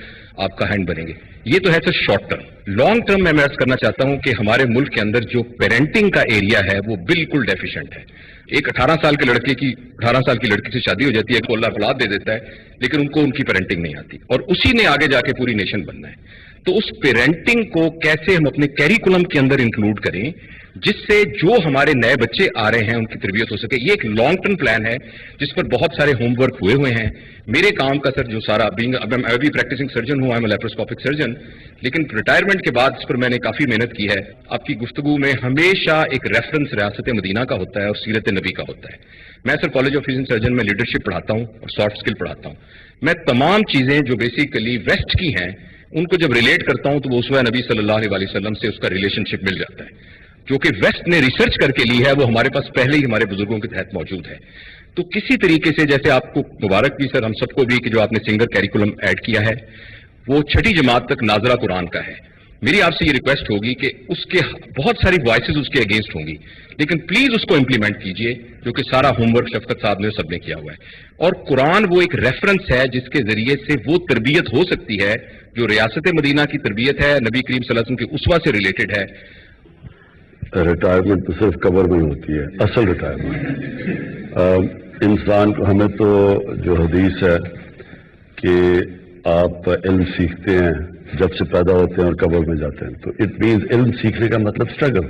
آپ کا ہینڈ بنیں گے. یہ تو ہے سر شارٹ ٹرم. لانگ ٹرم میں عرض کرنا چاہتا ہوں کہ ہمارے ملک کے اندر جو پیرنٹنگ کا ایریا ہے وہ بالکل ڈیفیشنٹ ہے. ایک 18 سال کے لڑکے کی 18 سال کی لڑکی سے شادی ہو جاتی ہے، کو اللہ اولاد دے دیتا ہے، لیکن ان کو ان کی پیرنٹنگ نہیں آتی، اور اسی نے آگے جا کے پوری نیشن بننا ہے. تو اس پیرنٹنگ کو کیسے ہم اپنے کیریکولم کے اندر انکلوڈ کریں جس سے جو ہمارے نئے بچے آ رہے ہیں ان کی تربیت ہو سکے. یہ ایک لانگ ٹرم پلان ہے جس پر بہت سارے ہوم ورک ہوئے ہیں. میرے کام کا سر جو سارا اب میں بھی پریکٹسنگ سرجن ہوں، آئی ایم لیپروسکوپک سرجن، لیکن ریٹائرمنٹ کے بعد اس پر میں نے کافی محنت کی ہے. آپ کی گفتگو میں ہمیشہ ایک ریفرنس ریاست مدینہ کا ہوتا ہے اور سیرت نبی کا ہوتا ہے. میں سر کالج آف فزن سرجن میں لیڈرشپ پڑھاتا ہوں اور سافٹ اسکل پڑھاتا ہوں. میں تمام چیزیں جو بیسیکلی ویسٹ کی ہیں ان کو جب ریلیٹ کرتا ہوں تو وہ اسوہ نبی صلی اللہ علیہ وسلم سے اس کا ریلیشن شپ مل جاتا ہے. جو کہ ویسٹ نے ریسرچ کر کے لی ہے وہ ہمارے پاس پہلے ہی ہمارے بزرگوں کے تحت موجود ہے. تو کسی طریقے سے جیسے آپ کو مبارک بھی سر، ہم سب کو بھی کہ جو آپ نے سنگر کیریکولم ایڈ کیا ہے وہ 6ٹھی جماعت تک ناظرہ قرآن کا ہے. میری آپ سے یہ ریکویسٹ ہوگی کہ اس کے بہت ساری وائسز اس کے اگینسٹ ہوں گی، لیکن پلیز اس کو امپلیمنٹ کیجئے، جو کہ سارا ہوم ورک شفقت صاحب نے سب نے کیا ہوا ہے. اور قرآن وہ ایک ریفرنس ہے جس کے ذریعے سے وہ تربیت ہو سکتی ہے جو ریاست مدینہ کی تربیت ہے، نبی کریم صلی اللہ علیہ وسلم کے اسوہ سے ریلیٹڈ ہے. ریٹائرمنٹ تو صرف قبر میں ہوتی ہے، اصل ریٹائرمنٹ انسان کو، ہمیں تو جو حدیث ہے کہ آپ علم سیکھتے ہیں جب سے پیدا ہوتے ہیں اور قبر میں جاتے ہیں، تو اٹ مینز علم سیکھنے کا مطلب اسٹرگل.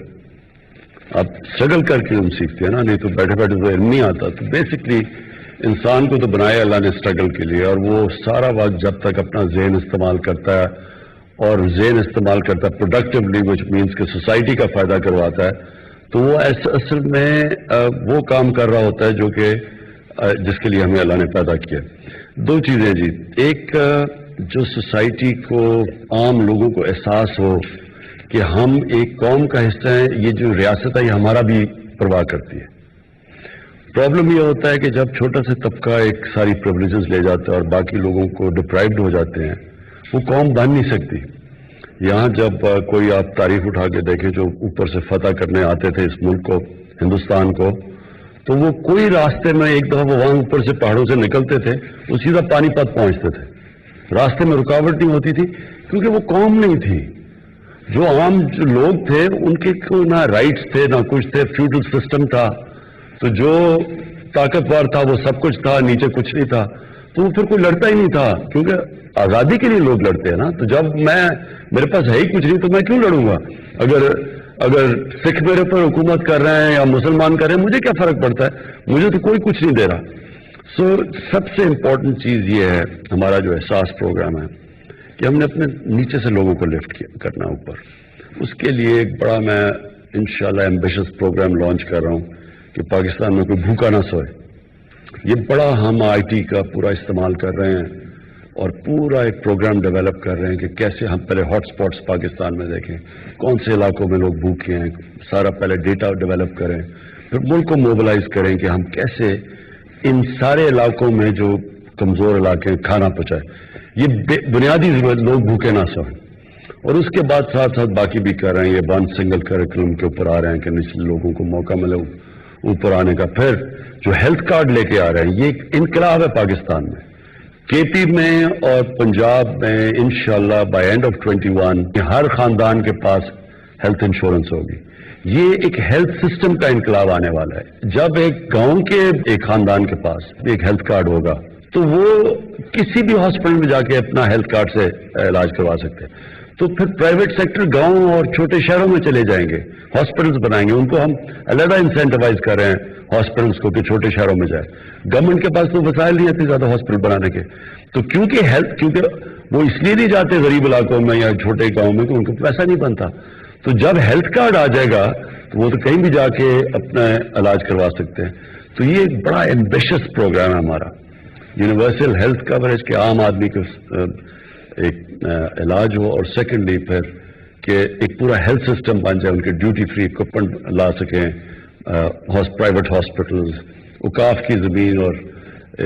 آپ اسٹرگل کر کے علم سیکھتے ہیں نا، نہیں تو بیٹھے بیٹھے تو علم نہیں آتا. تو بیسکلی انسان کو تو بنایا اللہ نے اسٹرگل کے لیے، اور وہ سارا وقت جب تک اپنا ذہن استعمال کرتا ہے اور ذہن استعمال کرتا ہے پروڈکٹیولی، وچ مینس کہ سوسائٹی کا فائدہ کرواتا ہے، تو وہ اصل میں وہ کام کر رہا ہوتا ہے جو کہ جس کے لیے ہمیں اللہ نے پیدا کیا. دو چیزیں جی، ایک جو سوسائٹی کو، عام لوگوں کو احساس ہو کہ ہم ایک قوم کا حصہ ہیں، یہ جو ریاست ہے یہ ہمارا بھی پرواہ کرتی ہے. پرابلم یہ ہوتا ہے کہ جب چھوٹا سا طبقہ ایک ساری پریولیجز لے جاتا ہے اور باقی لوگوں کو ڈپرائیوڈ ہو جاتے ہیں، وہ قوم بن نہیں سکتی. یہاں جب کوئی آپ تاریخ اٹھا کے دیکھیں جو اوپر سے فتح کرنے آتے تھے اس ملک کو، ہندوستان کو، تو وہ کوئی راستے میں ایک دفعہ وہ وہاں اوپر سے پہاڑوں سے نکلتے تھے، وہ سیدھا پانی پت پہنچتے تھے. راستے میں رکاوٹ نہیں ہوتی تھی کیونکہ وہ قوم نہیں تھی. جو عام جو لوگ تھے ان کے کوئی نہ رائٹس تھے نہ کچھ تھے، فیوڈل سسٹم تھا. تو جو طاقتور تھا وہ سب کچھ تھا، نیچے کچھ نہیں تھا. تو وہ پھر کوئی لڑتا ہی نہیں تھا، کیونکہ آزادی کے لیے لوگ لڑتے ہیں نا. تو جب میرے پاس ہے ہی کچھ نہیں تو میں کیوں لڑوں گا؟ اگر سکھ میرے پر حکومت کر رہے ہیں یا مسلمان کر رہے ہیں، مجھے کیا فرق پڑتا ہے؟ مجھے تو کوئی کچھ نہیں دے رہا. سو سب سے امپورٹنٹ چیز یہ ہے ہمارا جو احساس پروگرام ہے کہ ہم نے اپنے نیچے سے لوگوں کو لفٹ کرنا اوپر. اس کے لیے ایک بڑا میں انشاءاللہ ایمبیشس پروگرام لانچ کر رہا ہوں کہ پاکستان میں کوئی بھوکا نہ سوئے. یہ بڑا ہم آئی ٹی کا پورا استعمال کر رہے ہیں اور پورا ایک پروگرام ڈیولپ کر رہے ہیں کہ کیسے ہم پہلے ہاٹ سپاٹس پاکستان میں دیکھیں کون سے علاقوں میں لوگ بھوکے ہیں، سارا پہلے ڈیٹا ڈیولپ کریں، پھر ملک کو موبلائز کریں کہ ہم کیسے ان سارے علاقوں میں جو کمزور علاقے ہیں کھانا پہنچائیں. یہ بنیادی ضرورت، لوگ بھوکے نہ سوئیں. اور اس کے بعد ساتھ ساتھ باقی بھی کر رہے ہیں. یہ ون سنگل کریکولم کے اوپر آ رہے ہیں کہ نچلے لوگوں کو موقع ملے اوپر آنے کا. پھر جو ہیلتھ کارڈ لے کے آ رہے ہیں، یہ ایک انقلاب ہے پاکستان میں. کے پی میں اور پنجاب میں انشاءاللہ بائی اینڈ آف 21 ہر خاندان کے پاس ہیلتھ انشورنس ہوگی. یہ ایک ہیلتھ سسٹم کا انقلاب آنے والا ہے. جب ایک گاؤں کے ایک خاندان کے پاس ایک ہیلتھ کارڈ ہوگا تو وہ کسی بھی ہاسپٹل میں جا کے اپنا ہیلتھ کارڈ سے علاج کروا سکتے ہیں. تو پھر پرائیویٹ سیکٹر گاؤں اور چھوٹے شہروں میں چلے جائیں گے، ہاسپٹلس بنائیں گے. ان کو ہم علیحدہ انسینٹیوائز کر رہے ہیں ہاسپٹلس کو کہ چھوٹے شہروں میں جائے. گورنمنٹ کے پاس تو وسائل نہیں اتنے زیادہ ہاسپٹل بنانے کے. تو کیونکہ وہ اس لیے نہیں جاتے غریب علاقوں میں یا چھوٹے گاؤں میں کہ ان کو پیسہ نہیں بنتا. تو جب ہیلتھ کارڈ آ جائے گا تو وہ تو کہیں بھی جا کے اپنا علاج کروا سکتے ہیں. تو یہ ایک بڑا ایمبیشس پروگرام ہے ہمارا، یونیورسل ہیلتھ کوریج کے عام آدمی کو ایک علاج ہو، اور سیکنڈلی پھر کہ ایک پورا ہیلتھ سسٹم بن جائے، ان کے ڈیوٹی فری اکوپمنٹ لا سکیں. پرائیویٹ ہاسپٹلز، اوقاف کی زمین اور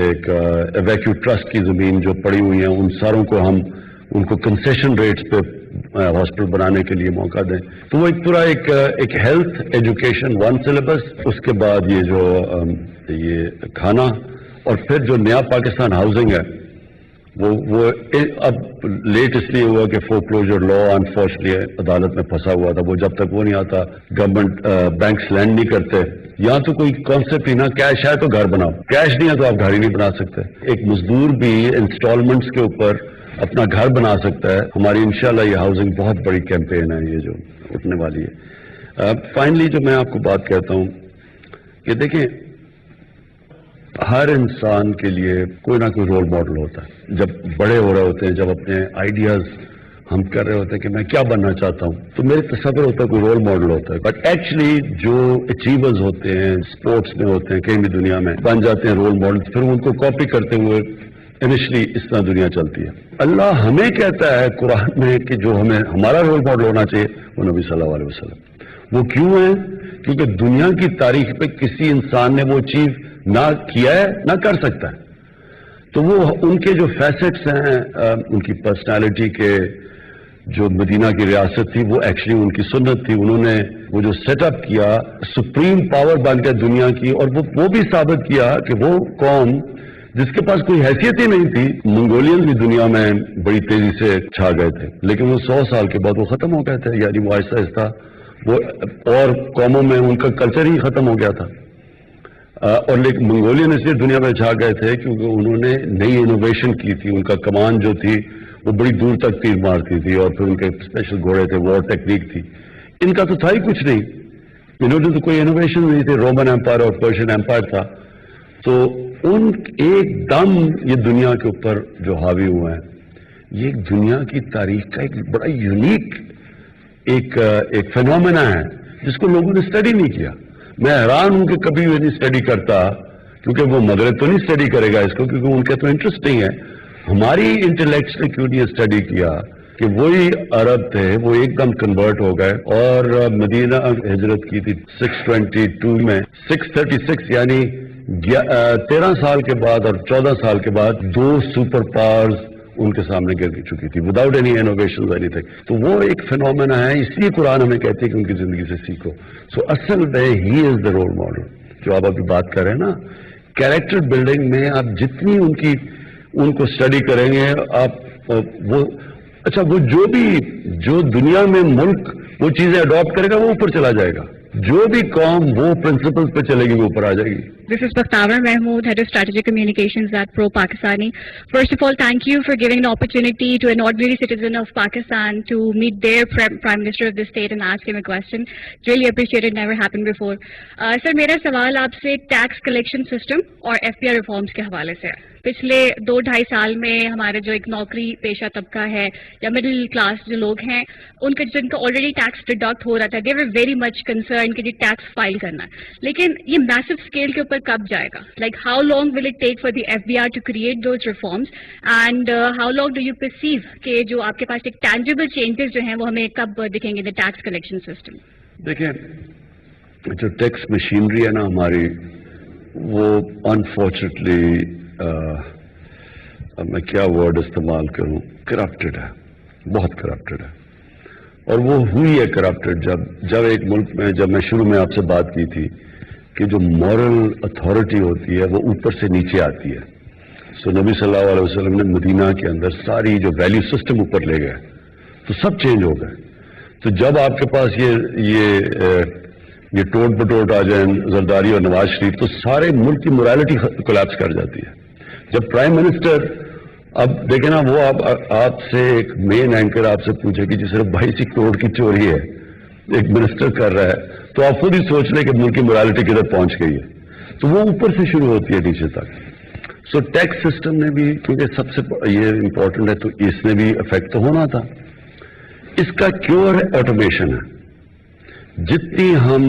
ایک ایویکیو ٹرسٹ کی زمین جو پڑی ہوئی ہیں، ان ساروں کو ہم ان کو کنسیشن ریٹس پہ ہاسپٹل بنانے کے لیے موقع دیں. تو وہ ایک پورا ایک ہیلتھ ایجوکیشن ون سلیبس. اس کے بعد یہ جو یہ کھانا، اور پھر جو نیا پاکستان ہاؤسنگ ہے وہ اب لیٹ اس لیے ہوا کہ فور کلوجر لا انفارچونیٹلی عدالت میں پھنسا ہوا تھا. وہ جب تک وہ نہیں آتا گورنمنٹ بینکس لینڈ نہیں کرتے. یہاں تو کوئی کانسیپٹ ہی نہ، کیش ہے تو گھر بناؤ، کیش نہیں ہے تو آپ گھر ہی نہیں بنا سکتے. ایک مزدور بھی انسٹالمنٹس کے اوپر اپنا گھر بنا سکتا ہے. ہماری انشاءاللہ یہ ہاؤسنگ بہت بڑی کیمپین ہے یہ جو اٹھنے والی ہے. فائنلی جو میں آپ کو بات کہتا ہوں کہ دیکھیں، ہر انسان کے لیے کوئی نہ کوئی رول ماڈل ہوتا ہے. جب بڑے ہو رہے ہوتے ہیں، جب اپنے آئیڈیاز ہم کر رہے ہوتے ہیں کہ میں کیا بننا چاہتا ہوں، تو میرے تصور ہوتا ہے کوئی رول ماڈل ہوتا ہے. بٹ ایکچولی جو اچیورز ہوتے ہیں، اسپورٹس میں ہوتے ہیں، کہیں بھی دنیا میں بن جاتے ہیں رول ماڈل، پھر ان کو کاپی کرتے ہوئے انیشلی اس طرح دنیا چلتی ہے. اللہ ہمیں کہتا ہے قرآن میں کہ جو ہمارا رول ماڈل ہونا چاہیے وہ نبی صلی اللہ علیہ وسلم. وہ کیوں ہے؟ کیونکہ دنیا کی تاریخ پہ کسی انسان نے وہ چیز نہ کیا ہے نہ کر سکتا ہے. تو وہ ان کے جو فیسٹس ہیں، ان کی پرسنالٹی کے، جو مدینہ کی ریاست تھی وہ ایکچولی ان کی سنت تھی. انہوں نے وہ جو سیٹ اپ کیا، سپریم پاور بن گیا دنیا کی. اور وہ بھی ثابت کیا کہ وہ قوم جس کے پاس کوئی حیثیت ہی نہیں تھی، منگولین بھی دنیا میں بڑی تیزی سے چھا گئے تھے، لیکن وہ 100 سال کے بعد وہ ختم ہو گئے تھے. یعنی وہ آہستہ آہستہ وہ اور قوموں میں ان کا کلچر ہی ختم ہو گیا تھا. اور لیکن منگولین اس لیے دنیا میں چھا گئے تھے کیونکہ انہوں نے نئی انوویشن کی تھی. ان کا کمان جو تھی وہ بڑی دور تک تیر مارتی تھی, اور پھر ان کے اسپیشل گھوڑے تھے, وار ٹیکنیک تھی. ان کا تو تھا ہی کچھ نہیں, انہوں نے تو کوئی انوویشن نہیں تھی. رومن ایمپائر اور پرشین ایمپائر تھا. تو ان ایک دم یہ دنیا کے اوپر جو حاوی ہوا ہے, یہ ایک دنیا کی تاریخ کا ایک بڑا یونیک ایک فینومینا ہے جس کو لوگوں نے اسٹڈی نہیں کیا. میں حیران ہوں کہ کبھی وہ نہیں اسٹڈی کرتا, کیونکہ وہ مغرب تو نہیں اسٹڈی کرے گا اس کو, کیونکہ ان کا تو انٹرسٹ نہیں ہے. ہماری انٹلیکٹس نے کیوں نہیں اسٹڈی کیا کہ وہی عرب تھے, وہ ایک دم کنورٹ ہو گئے اور مدینہ ہجرت کی تھی 622 میں, 636 یعنی 13 سال کے بعد اور 14 سال کے بعد 2 سپر پاورز ان کے سامنے گر چکی تھی without any innovation any thing. تو وہ ایک فینومینا ہے, اس لیے قرآن ہمیں کہتے ہیں کہ ان کی زندگی سے سیکھو. سو اصل میں ہی از دا رول ماڈل جو آپ ابھی بات کر رہے ہیں نا. کیریکٹر بلڈنگ میں آپ جتنی ان کو اسٹڈی کریں گے, آپ وہ اچھا وہ جو دنیا میں ملک وہ چیزیں اڈاپٹ کرے گا وہ اوپر چلا جائے گا. جو بھی قوم وہ پرنسپل پہ چلے گی وہ اوپر آ جائے گی. This is Bakhtavar Mahmood, Head of Strategic Communications at Pro Pakistani. First of all, thank you for giving an opportunity to an ordinary citizen of Pakistan to meet their Prime Minister of the state and ask him a question. Really appreciate it, never happened before. Sir, میرا سوال آپ سے tax collection system اور FPR reforms کے حوالے سے ہے. پچھلے 2-2.5 سال میں ہمارے جو ایک نوکری پیشہ طبقہ ہے یا مڈل کلاس جو لوگ ہیں, جن کا آلریڈی ٹیکس ڈیڈکٹ ہو رہا تھا, دے ور ویری مچ کنسرن کہ جی ٹیکس فائل کرنا ہے. لیکن یہ میسو اسکیل کے اوپر کب جائے گا؟ Like how long will it take for the FBR to create those reforms, and how long do you perceive کہ جو آپ کے پاس ایک ٹینجیبل چینجز جو ہیں وہ ہمیں کب دکھیں گے دا ٹیکس کلیکشن سسٹم؟ دیکھیں, جو ٹیکس مشینری ہے نا ہماری, وہ انفارچونیٹلی میں کیا ورڈ استعمال کروں, کرپٹڈ ہے, بہت کرپٹڈ ہے. اور وہ ہوئی ہے کرپٹڈ جب ایک ملک میں, جب میں شروع میں آپ سے بات کی تھی کہ جو مورل اتھارٹی ہوتی ہے وہ اوپر سے نیچے آتی ہے. سو نبی صلی اللہ علیہ وسلم نے مدینہ کے اندر ساری جو ویلیو سسٹم اوپر لے گئے تو سب چینج ہو گئے. تو جب آپ کے پاس یہ ٹوٹ بٹوٹ آ جائیں زرداری اور نواز شریف, تو سارے ملک کی مورالٹی کولیپس کر جاتی ہے. جب پرائم منسٹر, اب دیکھیں نا, وہ آپ سے ایک مین اینکر آپ سے پوچھے کہ جس صرف 22 کروڑ کی چوری ہے, ایک منسٹر کر رہا ہے, تو آپ خود ہی سوچ لیں کہ ملک کی مورالٹی کدھر پہنچ گئی ہے. تو وہ اوپر سے شروع ہوتی ہے نیچے تک. سو ٹیکس سسٹم نے بھی, کیونکہ سب سے یہ امپورٹنٹ ہے, تو اس نے بھی افیکٹ تو ہونا تھا. اس کا کیور آٹومیشن ہے. جتنی ہم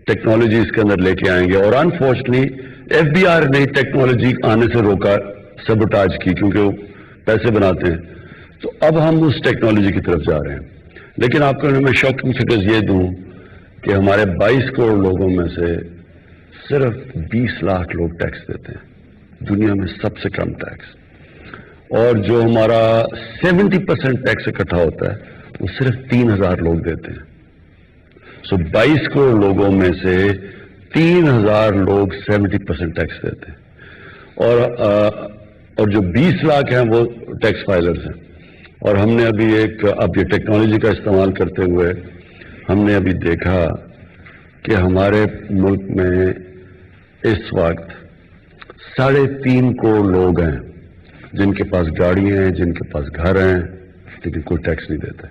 ٹیکنالوجی اس کے اندر لے کے آئیں گے, اور انفارچونیٹلی FBR نے ٹیکنالوجی آنے سے روکا, سیبوٹاج کی, کیونکہ وہ پیسے بناتے ہیں. تو اب ہم اس ٹیکنالوجی کی طرف جا رہے ہیں. لیکن آپ کو میں شاکنگ فگرز یہ دوں کہ ہمارے 22 کروڑ لوگوں میں سے صرف 20 لاکھ لوگ ٹیکس دیتے ہیں, دنیا میں سب سے کم ٹیکس. اور جو ہمارا 70% ٹیکس اکٹھا ہوتا ہے وہ صرف 3000 لوگ دیتے ہیں. سو 22 کروڑ لوگوں میں سے 3000 لوگ 70% ٹیکس دیتے ہیں, اور جو 20 لاکھ ہیں وہ ٹیکس فائلرز ہیں. اور ہم نے ابھی اب یہ ٹیکنالوجی کا استعمال کرتے ہوئے ہم نے ابھی دیکھا کہ ہمارے ملک میں اس وقت 3.5 کروڑ لوگ ہیں جن کے پاس گاڑیاں ہیں, جن کے پاس گھر ہیں, لیکن کوئی ٹیکس نہیں دیتے.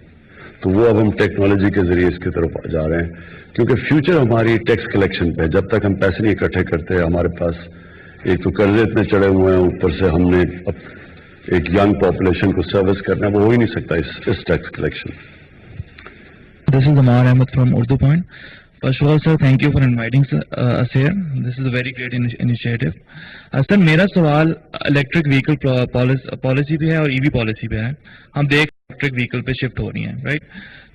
تو وہ اب ہم ٹیکنالوجی کے ذریعے اس کی طرف جا رہے ہیں, کیونکہ فیوچر ہماری ٹیکس کلیکشن پہ. جب تک ہم پیسے نہیں اکٹھے کرتے, ہمارے پاس ایک تو قرضے اتنے چڑھے ہوئے ہیں, اوپر سے ہم نے ایک ینگ پاپولیشن کو سروس کرنا, وہ ہو ہی نہیں سکتا اس tax collection. This is Amar Ahmed from Urdu Point. First of all, sir, thank you for inviting us here. This is a very great initiative. Sir, میرا سوال الیکٹرک وہیکل پالیسی پہ ہے اور EV پالیسی پہ ہے. ہم دیکھ electric vehicle پہ شفٹ ہو رہی ہیں, رائٹ؟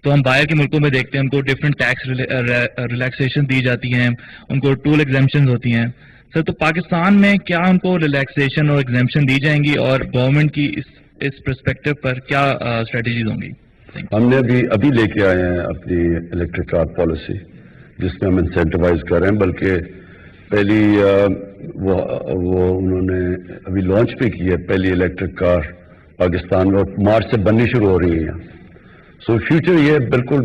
تو ہم باہر کے ملکوں میں دیکھتے ہیں ان کو ڈفرینٹ ٹیکس ریلیکسیشن دی جاتی ہیں, ان کو ٹول ایگزیمپشن ہوتی ہیں. سر, تو پاکستان میں کیا ان کو ریلیکسیشن اور ایگزیمپشن دی جائیں گی, اور گورنمنٹ کی اس پرسپیکٹو پر کیا اسٹریٹجیز ہوں گی؟ ہم نے ابھی لے کے آئے ہیں اپنی الیکٹرک کار پالیسی, جس میں ہم انسینٹیوائز کر رہے ہیں. بلکہ پہلی وہ انہوں نے ابھی لانچ بھی کی ہے, پہلی الیکٹرک کار پاکستان میں, اور مارچ سے بننی شروع ہو رہی ہیں. سو فیوچر یہ بالکل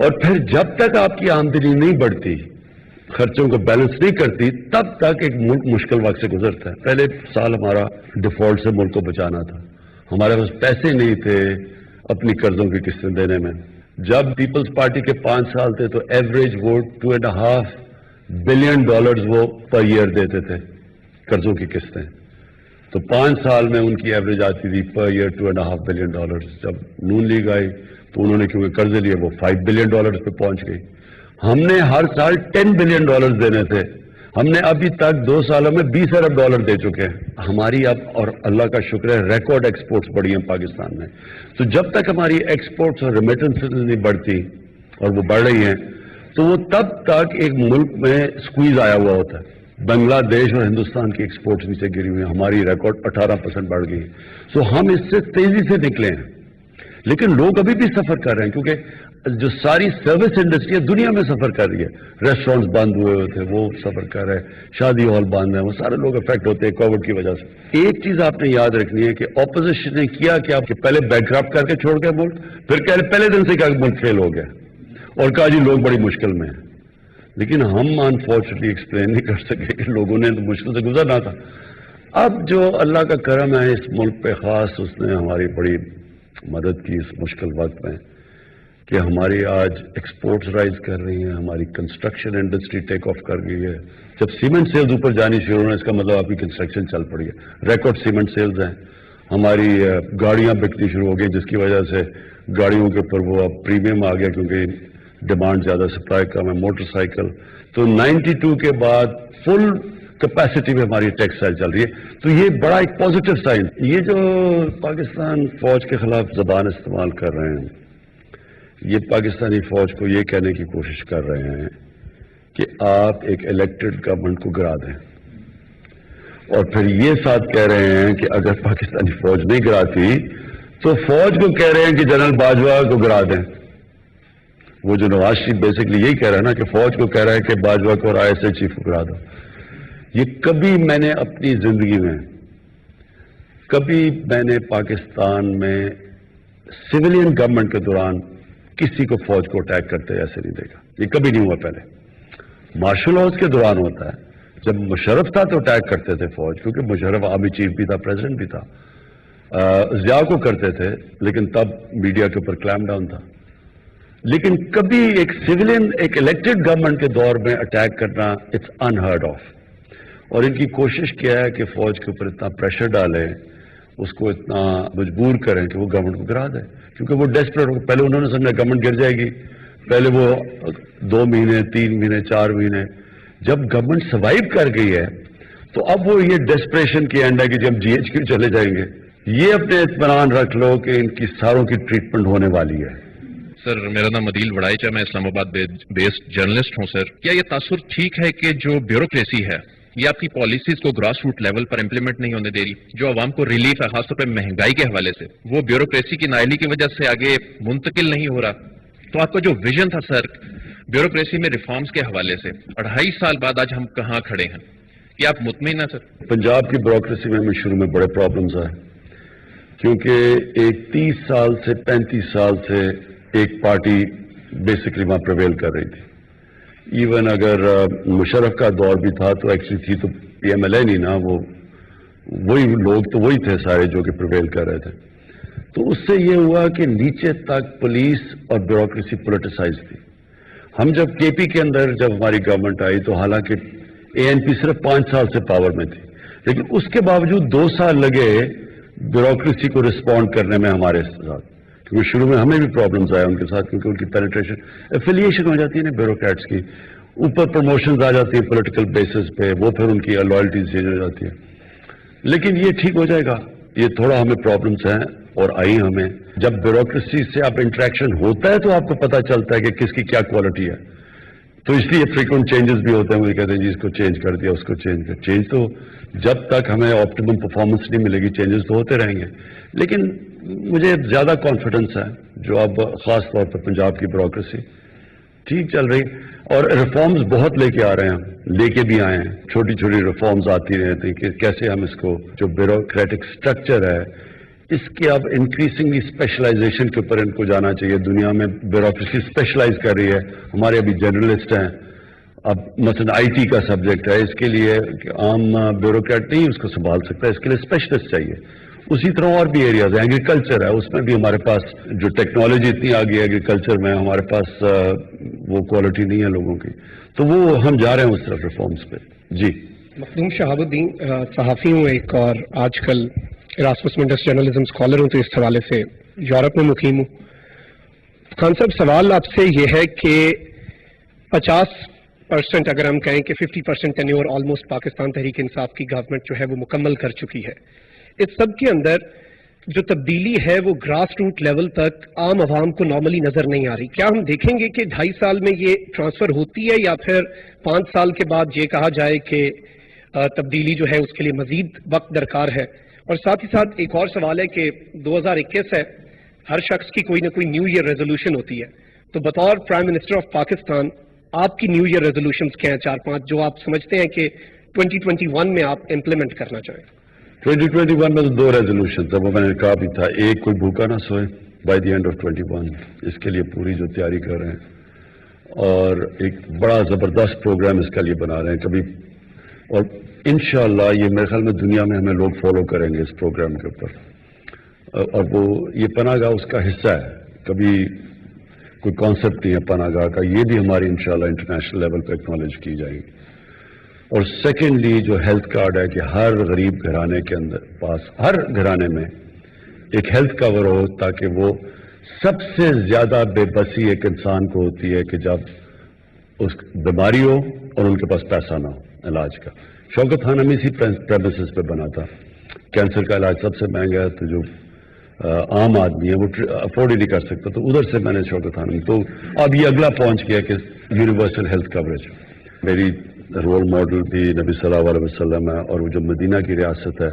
اور پھر جب تک آپ کی آمدنی نہیں بڑھتی، خرچوں کو بیلنس نہیں کرتی، تب تک ایک ملک مشکل وقت سے گزرتا ہے. پہلے سال ہمارا ڈیفالٹ سے ملک کو بچانا تھا، ہمارے پاس پیسے نہیں تھے اپنی قرضوں کی قسطیں دینے میں. جب پیپلز پارٹی کے 5 سال تھے تو ایوریج وہ $2.5 بلین وہ پر ایئر دیتے تھے قرضوں کی قسطیں. تو 5 سال میں ان کی ایوریج آتی تھی پر ایئر $2.5 بلین. جب نون لیگ آئی تو انہوں نے کیونکہ قرضے لیے وہ $5 بلین پہ پہنچ گئی. ہم نے ہر سال $10 بلین دینے تھے، ہم نے ابھی تک 2 سالوں میں $20 ارب دے چکے ہیں. ہماری اب اور اللہ کا شکر ہے ریکارڈ ایکسپورٹس بڑھی ہیں پاکستان میں. تو جب تک ہماری ایکسپورٹس اور ریمیٹنسز نہیں بڑھتی اور وہ بڑھ رہی ہیں تو وہ تب تک ایک ملک میں سکویز آیا ہوا ہوتا ہے. بنگلہ دیش اور ہندوستان کی ایکسپورٹس نیچے گری ہوئی ہیں، ہماری ریکارڈ 18% بڑھ گئی. سو ہم اس سے تیزی سے نکلے ہیں، لیکن لوگ ابھی بھی سفر کر رہے ہیں کیونکہ جو ساری سروس انڈسٹری ہے دنیا میں سفر کر رہی ہے. ریسٹورینٹس بند ہوئے تھے وہ سفر کر رہے ہیں، شادی ہال بند ہیں، وہ سارے لوگ افیکٹ ہوتے ہیں کووڈ کی وجہ سے. ایک چیز آپ نے یاد رکھنی ہے کہ اپوزیشن نے کیا کہ پہلے بینک کرپٹ کر کے چھوڑ گئے ملک، پھر پہلے دن سے کیا ملک فیل ہو گیا اور کہا جی لوگ بڑی مشکل میں ہیں. لیکن ہم انفارچونیٹلی ایکسپلین نہیں کر سکے کہ لوگوں نے تو مشکل سے گزرنا تھا. اب جو اللہ کا کرم ہے اس ملک پہ خاص، اس نے ہماری بڑی مدد کی اس مشکل وقت میں کہ ہماری آج ایکسپورٹس رائز کر رہی ہیں، ہماری کنسٹرکشن انڈسٹری ٹیک آف کر گئی ہے. جب سیمنٹ سیلز اوپر جانی شروع ہونا اس کا مطلب آپ کی کنسٹرکشن چل پڑی ہے. ریکارڈ سیمنٹ سیلز ہیں. ہماری گاڑیاں بکنی شروع ہو گئی جس کی وجہ سے گاڑیوں کے اوپر وہ اب پریمیم آ گیا کیونکہ ڈیمانڈ زیادہ سپلائی کم ہے. موٹر سائیکل تو 92 کے بعد فل کیپیسٹی میں ہماری ٹیکسٹائل چل رہی ہے. تو یہ بڑا ایک پازیٹیو سائن. یہ جو پاکستان فوج کے خلاف زبان استعمال کر رہے ہیں، یہ پاکستانی فوج کو یہ کہنے کی کوشش کر رہے ہیں کہ آپ ایک الیکٹڈ گورنمنٹ کو گرا دیں، اور پھر یہ ساتھ کہہ رہے ہیں کہ اگر پاکستانی فوج نہیں گراتی تو فوج کو کہہ رہے ہیں کہ جنرل باجوہ کو گرا دیں. وہ جو نواز شریف بیسکلی یہی کہہ رہا ہے نا کہ فوج کو کہہ رہا ہے کہ باجوہ کو اور ISI چیف کو گرا دو. یہ کبھی میں نے اپنی زندگی میں پاکستان میں سویلین گورنمنٹ کے دوران کسی کو فوج کو اٹیک کرتے ایسے نہیں دیکھا. یہ کبھی نہیں ہوا. پہلے مارشل لاز کے دوران ہوتا ہے. جب مشرف تھا تو اٹیک کرتے تھے فوج، کیونکہ مشرف آرمی چیف بھی تھا، پریزیڈنٹ بھی تھا. ضیاء کو کرتے تھے لیکن تب میڈیا کے اوپر کلیم ڈاؤن تھا. لیکن کبھی ایک سویلین ایک الیکٹڈ گورنمنٹ کے دور میں اٹیک کرنا اٹس انہرڈ آف. اور ان کی کوشش کیا ہے کہ فوج کے اوپر اتنا پریشر ڈالیں، اس کو اتنا مجبور کریں کہ وہ گورنمنٹ کو گرا دیں، کیونکہ وہ ڈیسپریٹ ہو. پہلے انہوں نے سمجھا گورنمنٹ گر جائے گی، پہلے وہ 2 مہینے 3 مہینے 4 مہینے. جب گورنمنٹ سروائیو کر گئی ہے تو اب وہ یہ ڈیسپریشن کی اینڈ ہے کہ جب GHQ چلے جائیں گے. یہ اپنے اطمینان رکھ لو کہ ان کی ساروں کی ٹریٹمنٹ ہونے والی ہے. سر میرا نام عدیل وڑائچا، میں اسلام آباد بیسڈ جرنلسٹ ہوں. سر کیا یہ تاثر ٹھیک ہے کہ جو بیوروکریسی ہے یہ آپ کی پالیسیز کو گراس روٹ لیول پر امپلیمنٹ نہیں ہونے دے رہی؟ جو عوام کو ریلیف ہے خاص طور پہ مہنگائی کے حوالے سے، وہ بیوروکریسی کی نااہلی کی وجہ سے آگے منتقل نہیں ہو رہا. تو آپ کا جو ویژن تھا سر بیوروکریسی میں ریفارمز کے حوالے سے، 2.5 سال بعد آج ہم کہاں کھڑے ہیں؟ کیا آپ مطمئن ہیں سر؟ پنجاب کی بیوروکریسی میں ہمیں شروع میں بڑے پرابلمز آئے کیونکہ ایک 30 سال سے 35 سال سے ایک پارٹی بیسکلی وہاں پریویل کر رہی تھی. ایون اگر مشرف کا دور بھی تھا تو ایکچولی تھی تو PMLA نہیں نا، وہی لوگ تو وہی تھے سارے جو کہ پریویل کر رہے تھے. تو اس سے یہ ہوا کہ نیچے تک پولیس اور بیوروکریسی پولیٹیسائز تھی. ہم جب KP کے اندر جب ہماری گورنمنٹ آئی تو حالانکہ ANP صرف 5 سال سے پاور میں تھی، لیکن اس کے باوجود 2 سال لگے بیوروکریسی کو رسپونڈ کرنے میں ہمارے ساتھ، کیونکہ شروع میں ہمیں بھی پرابلمز آئے ان کے ساتھ، کیونکہ ان کی پینیٹریشن ایفیلیشن ہو جاتی ہے نا بیوروکریٹس کی، اوپر پروموشنز آ جاتی ہیں پولیٹیکل بیسس پہ، وہ پھر ان کی لائلٹیز چینج ہو جاتی ہے. لیکن یہ ٹھیک ہو جائے گا. یہ تھوڑا ہمیں پرابلمز ہیں اور آئی ہمیں. جب بیوروکریسی سے آپ انٹریکشن ہوتا ہے تو آپ کو پتہ چلتا ہے کہ کس کی کیا کوالٹی ہے. تو اس لیے فریکوینٹ چینجز بھی ہوتے ہیں. وہ کہتے ہیں جی اس کو چینج کر دیا، اس کو چینج کر. چینج تو جب تک ہمیں آپٹیمم پرفارمنس نہیں ملے گی چینجز تو ہوتے رہیں گے. لیکن مجھے زیادہ کانفیڈنس ہے جو اب خاص طور پر پنجاب کی بیوروکریسی ٹھیک چل رہی، اور ریفارمز بہت لے کے آ رہے ہیں، لے کے بھی آئے ہیں. چھوٹی چھوٹی ریفارمز آتی رہتی ہیں کہ کیسے ہم اس کو جو بیوروکریٹک سٹرکچر ہے اس کے اب انکریزنگلی اسپیشلائزیشن کے اوپر ان کو جانا چاہیے. دنیا میں بیوروکریسی اسپیشلائز کر رہی ہے. ہمارے ابھی جرنلسٹ ہیں, اب مثلا آئی ٹی کا سبجیکٹ ہے, اس کے لیے عام بیوروکریٹ نہیں اس کو سنبھال سکتا, اس کے لیے اسپیشلسٹ چاہیے. اسی طرح اور بھی ایریاز ہیں. ایگریکلچر ہے, اس میں بھی ہمارے پاس جو ٹیکنالوجی اتنی آ گئی ہے ایگریکلچر میں, ہمارے پاس وہ کوالٹی نہیں ہے لوگوں کی, تو وہ ہم جا رہے ہیں اس طرف ریفارمز پہ. جی مخدوم شہاب الدین, صحافی ہوں ایک, اور آج کل ایراسمس منڈس جرنلزم اسکالر ہوں, تو اس حوالے سے یورپ میں مقیم ہوں. خان صاحب, سوال آپ سے یہ ہے کہ 50% اگر ہم کہیں کہ 50% ٹینیور آلموسٹ پاکستان تحریک انصاف کی گورنمنٹ جو ہے وہ مکمل کر چکی ہے. اس سب کے اندر جو تبدیلی ہے وہ گراس روٹ لیول تک عام عوام کو نارملی نظر نہیں آ رہی. کیا ہم دیکھیں گے کہ 2.5 سال میں یہ ٹرانسفر ہوتی ہے, یا پھر 5 سال کے بعد یہ کہا جائے کہ تبدیلی جو ہے اس کے لیے مزید وقت درکار ہے؟ اور ساتھ ہی ساتھ ایک اور سوال ہے کہ 2021 ہے, ہر شخص کی کوئی نہ کوئی نیو ایئر ریزولوشن ہوتی ہے, تو بطور پرائم منسٹر آف پاکستان آپ کی نیو ایئر ریزولوشنز کیا ہیں 4-5 جو آپ سمجھتے ہیں کہ 2021 میں آپ امپلیمنٹ کرنا چاہیں؟ 2021 میں تو 2 ریزولوشن تھا, وہ میں نے کہا بھی تھا. ایک, کوئی بھوکا نہ سوئے بائی دی اینڈ آف 21, اس کے لیے پوری جو تیاری کر رہے ہیں, اور ایک بڑا زبردست پروگرام اس کے لیے بنا رہے ہیں کبھی, اور انشاءاللہ یہ میرے خیال میں دنیا میں ہمیں لوگ فالو کریں گے اس پروگرام کے اوپر. اور وہ یہ پناہ گاہ اس کا حصہ ہے, کبھی کوئی کانسیپٹ نہیں ہے پناہ گاہ کا, یہ بھی ہماری انشاءاللہ انٹرنیشنل لیول پہ ایکنالج کی جائے گی. اور سیکنڈلی جو ہیلتھ کارڈ ہے کہ ہر غریب گھرانے کے اندر پاس, ہر گھرانے میں ایک ہیلتھ کور ہو, تاکہ وہ سب سے زیادہ بے بسی ایک انسان کو ہوتی ہے کہ جب اس بیماری ہو اور ان کے پاس پیسہ نہ ہو علاج کا. شوکت خان ہم اسی پریمیسز پہ بنا تھا. کینسر کا علاج سب سے مہنگا ہے, تو جو عام آدمی ہے وہ افورڈ ہی نہیں کر سکتا, تو ادھر سے میں نے شوکت خان, تو اب یہ اگلا پہنچ گیا کہ یونیورسل ہیلتھ کوریج. میری رول ماڈل بھی نبی صلی اللہ علیہ وسلم ہے, اور وہ جو مدینہ کی ریاست ہے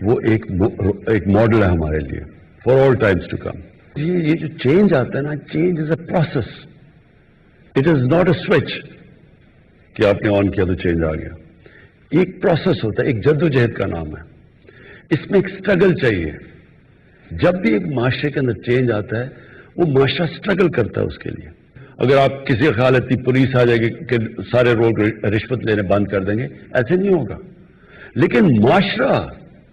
وہ ایک ماڈل ہے ہمارے لیے for all times to come. یہ جو چینج آتا ہے نا, change is a process, it is not a switch کہ آپ نے آن کیا تو چینج آ گیا. ایک پروسیس ہوتا ہے, ایک جدوجہد کا نام ہے, اس میں ایک اسٹرگل چاہیے. جب بھی ایک معاشرے کے اندر چینج آتا ہے وہ معاشرہ اسٹرگل کرتا ہے اس کے لیے. اگر آپ کسی حالت کی پولیس آ جائے گی کہ سارے لوگ رشوت لینے بند کر دیں گے, ایسے نہیں ہوگا, لیکن معاشرہ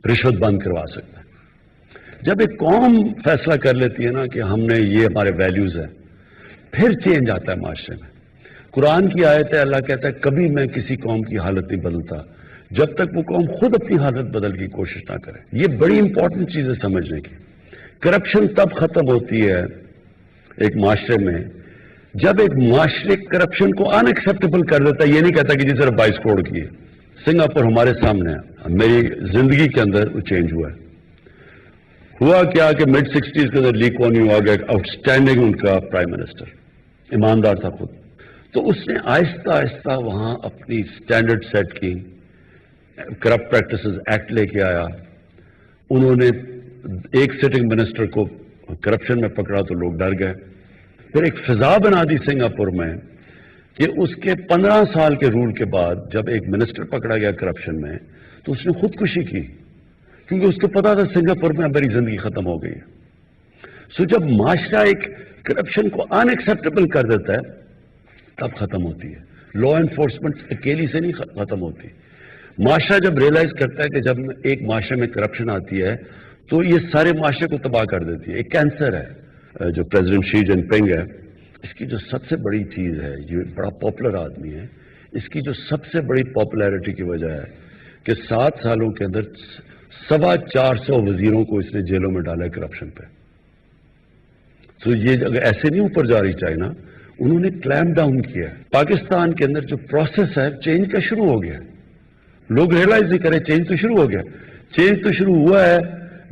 رشوت بند کروا سکتا ہے. جب ایک قوم فیصلہ کر لیتی ہے نا کہ ہم نے یہ ہمارے ویلیوز ہیں, پھر چینج آتا ہے معاشرے میں. قرآن کی آیت ہے, اللہ کہتا ہے کبھی میں کسی قوم کی حالت نہیں بدلتا جب تک وہ قوم خود اپنی حالت بدل کی کوشش نہ کرے. یہ بڑی امپورٹنٹ چیز ہے سمجھنے کی. کرپشن تب ختم ہوتی ہے ایک معاشرے میں جب ایک معاشرے کرپشن کو ان ایکسیپٹیبل کر دیتا ہے. یہ نہیں کہتا کہ جی صرف 22 کروڑ کی ہے. سنگاپور ہمارے سامنے ہے, میری زندگی کے اندر وہ چینج ہوا ہے. ہوا کیا کہ mid 60s کے اندر لی کوان یو آ گیا, آؤٹ اسٹینڈنگ ان کا پرائم منسٹر, ایماندار تھا خود. تو اس نے آہستہ آہستہ وہاں اپنی اسٹینڈرڈ سیٹ کی, کرپٹ پریکٹسز ایکٹ لے کے آیا. انہوں نے ایک سٹنگ منسٹر کو کرپشن میں پکڑا تو لوگ ڈر گئے. پھر ایک فضا بنا دی سنگاپور میں کہ اس کے 15 سال کے رول کے بعد جب ایک منسٹر پکڑا گیا کرپشن میں تو اس نے خودکشی کی, کیونکہ اس کو پتا تھا سنگاپور میں میری زندگی ختم ہو گئی ہے. سو جب معاشرہ ایک کرپشن کو ان ایکسیپٹیبل کر دیتا ہے تب ختم ہوتی ہے. لا انفورسمنٹ اکیلی سے نہیں ختم ہوتی. معاشرہ جب ریئلائز کرتا ہے کہ جب ایک معاشرے میں کرپشن آتی ہے تو یہ سارے معاشرے کو تباہ کر دیتی ہے. ایک کینسر ہے جو پریزیڈنٹ شی جن پنگ ہے, اس کی جو سب سے بڑی چیز ہے, یہ بڑا پاپولر آدمی ہے, اس کی جو سب سے بڑی پاپولیرٹی کی وجہ ہے کہ 7 سالوں کے اندر 450 وزیروں کو اس نے جیلوں میں ڈالا ہے کرپشن پہ. تو یہ اگر ایسے نہیں اوپر جا رہی چائنا, انہوں نے کلیم ڈاؤن کیا. پاکستان کے اندر جو پروسیس ہے چینج کا شروع ہو گیا. لوگ ریئلائز نہیں کرے چینج تو شروع ہو گیا. چینج تو شروع ہوا ہے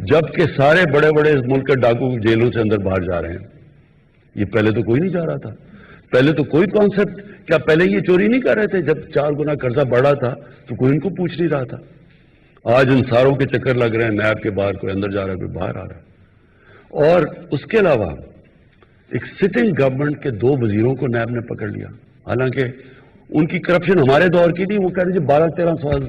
جبکہ سارے بڑے بڑے اس ملک کے ڈاکو جیلوں سے اندر باہر جا رہے ہیں. یہ پہلے تو کوئی نہیں جا رہا تھا. پہلے تو کوئی کانسیپٹ, کیا پہلے یہ چوری نہیں کر رہے تھے؟ جب 4 گنا قرضہ بڑھا تھا تو کوئی ان کو پوچھ نہیں رہا تھا. آج ان ساروں کے چکر لگ رہے ہیں, نیب کے باہر کوئی اندر جا رہا ہے کوئی باہر آ رہا ہے. اور اس کے علاوہ ایک سٹنگ گورنمنٹ کے 2 وزیروں کو نیب نے پکڑ لیا, حالانکہ ان کی کرپشن ہمارے دور کی نہیں. وہ کہہ رہے 12-13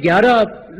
11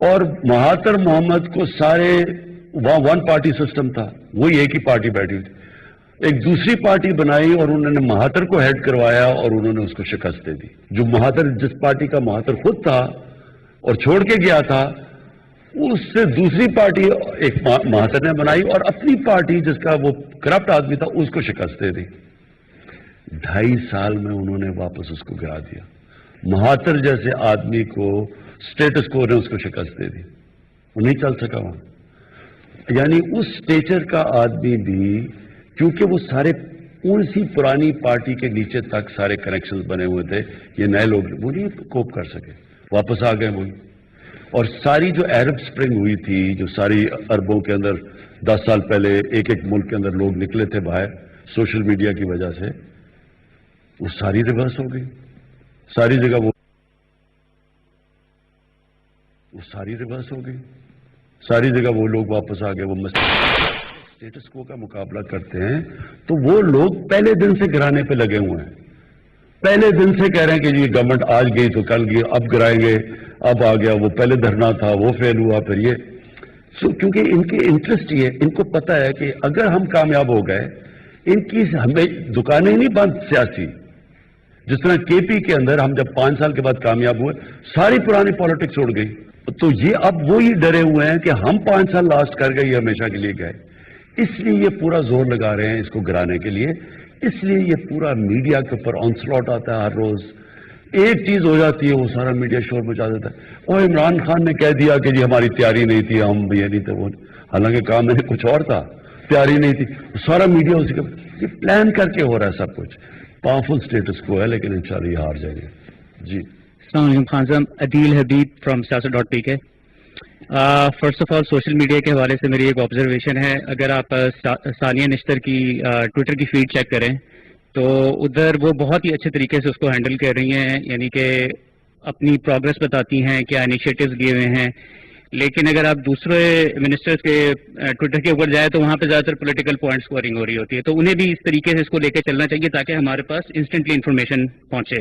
اور مہاتر محمد کو سارے وہاں ون پارٹی سسٹم تھا, وہی ایک ہی پارٹی بیٹھی تھی, ایک دوسری پارٹی بنائی اور انہوں نے مہاتر کو ہیڈ کروایا اور انہوں نے اس کو شکست دے دی. جو مہاتر, جس پارٹی کا مہاتر خود تھا اور چھوڑ کے گیا تھا, اس سے دوسری پارٹی ایک مہاتر نے بنائی اور اپنی پارٹی جس کا وہ کرپٹ آدمی تھا اس کو شکست دے دی. 2.5 سال میں انہوں نے واپس اس کو گرا دیا. مہاتر جیسے آدمی کو اسٹیٹس کو نے اس کو شکست دے دی, وہ نہیں چل سکا وہاں. یعنی اس اسٹیچر کا آدمی بھی, کیونکہ وہ سارے اسی پرانی پارٹی کے نیچے تک سارے کنیکشنز بنے ہوئے تھے, یہ نئے لوگ وہ نہیں کوپ کر سکے, واپس آ گئے وہی. اور ساری جو عرب سپرنگ ہوئی تھی, جو ساری عربوں کے اندر 10 سال پہلے ایک ایک ملک کے اندر لوگ نکلے تھے باہر سوشل میڈیا کی وجہ سے, وہ ساری ریورس ہو گئی. ساری جگہ وہ ساری ریورس ہو گئی. ساری جگہ وہ لوگ واپس آ گئے. وہ اسٹیٹس کو کا مقابلہ کرتے ہیں تو وہ لوگ پہلے دن سے گرانے پہ لگے ہوئے ہیں. پہلے دن سے کہہ رہے ہیں کہ جی گورنمنٹ آج گئی تو کل گئی, اب گرائیں گے, اب آ گیا, وہ پہلے دھرنا تھا وہ فیل ہوا, پھر یہ. کیونکہ ان کے انٹرسٹ یہ, ان کو پتا ہے کہ اگر ہم کامیاب ہو گئے, ان کی ہمیں دکانیں نہیں بند سیاسی. جس طرح کے پی کے اندر ہم جب 5 سال کے بعد کامیاب ہوئے, ساری پرانی پالیٹکس اڑ گئی. تو یہ اب وہی ڈرے ہوئے ہیں کہ ہم 5 سال لاسٹ کر گئے, یہ ہمیشہ کے لیے گئے. اس لیے یہ پورا زور لگا رہے ہیں اس کو گرانے کے لیے. اس لیے یہ پورا میڈیا کے اوپر آنسلاٹ آتا ہے. ہر روز ایک چیز ہو جاتی ہے, وہ سارا میڈیا شور مچا دیتا ہے. اور عمران خان نے کہہ دیا کہ جی ہماری تیاری نہیں تھی, ہم یہ نہیں تھے وہ, حالانکہ کام میں نے کچھ اور تھا, تیاری نہیں تھی. سارا میڈیا اسی کا یہ پلان کر کے ہو رہا ہے سب کچھ. پاورفل اسٹیٹس کو ہے, لیکن انشاءاللہ یہ ہار جائیں گے. جی السلام علیکم خان صاحب, عدیل حبیب فرام سیاست.pk. First of all social media کے حوالے سے میری ایک آبزرویشن ہے. اگر آپ ثانیہ نشتر کی ٹویٹر کی فیڈ چیک کریں تو ادھر وہ بہت ہی اچھے طریقے سے اس کو ہینڈل کر رہی ہیں, یعنی کہ اپنی پروگرس بتاتی ہیں, کیا انیشیٹوز لیے ہوئے ہیں. لیکن اگر آپ دوسرے منسٹرز کے ٹویٹر کے اوپر جائیں تو وہاں پہ زیادہ تر پولیٹیکل پوائنٹ اسکورنگ ہو رہی ہوتی ہے. تو انہیں بھی اس طریقے سے اس کو لے کے چلنا چاہیے تاکہ ہمارے پاس انسٹنٹلی انفارمیشن پہنچے.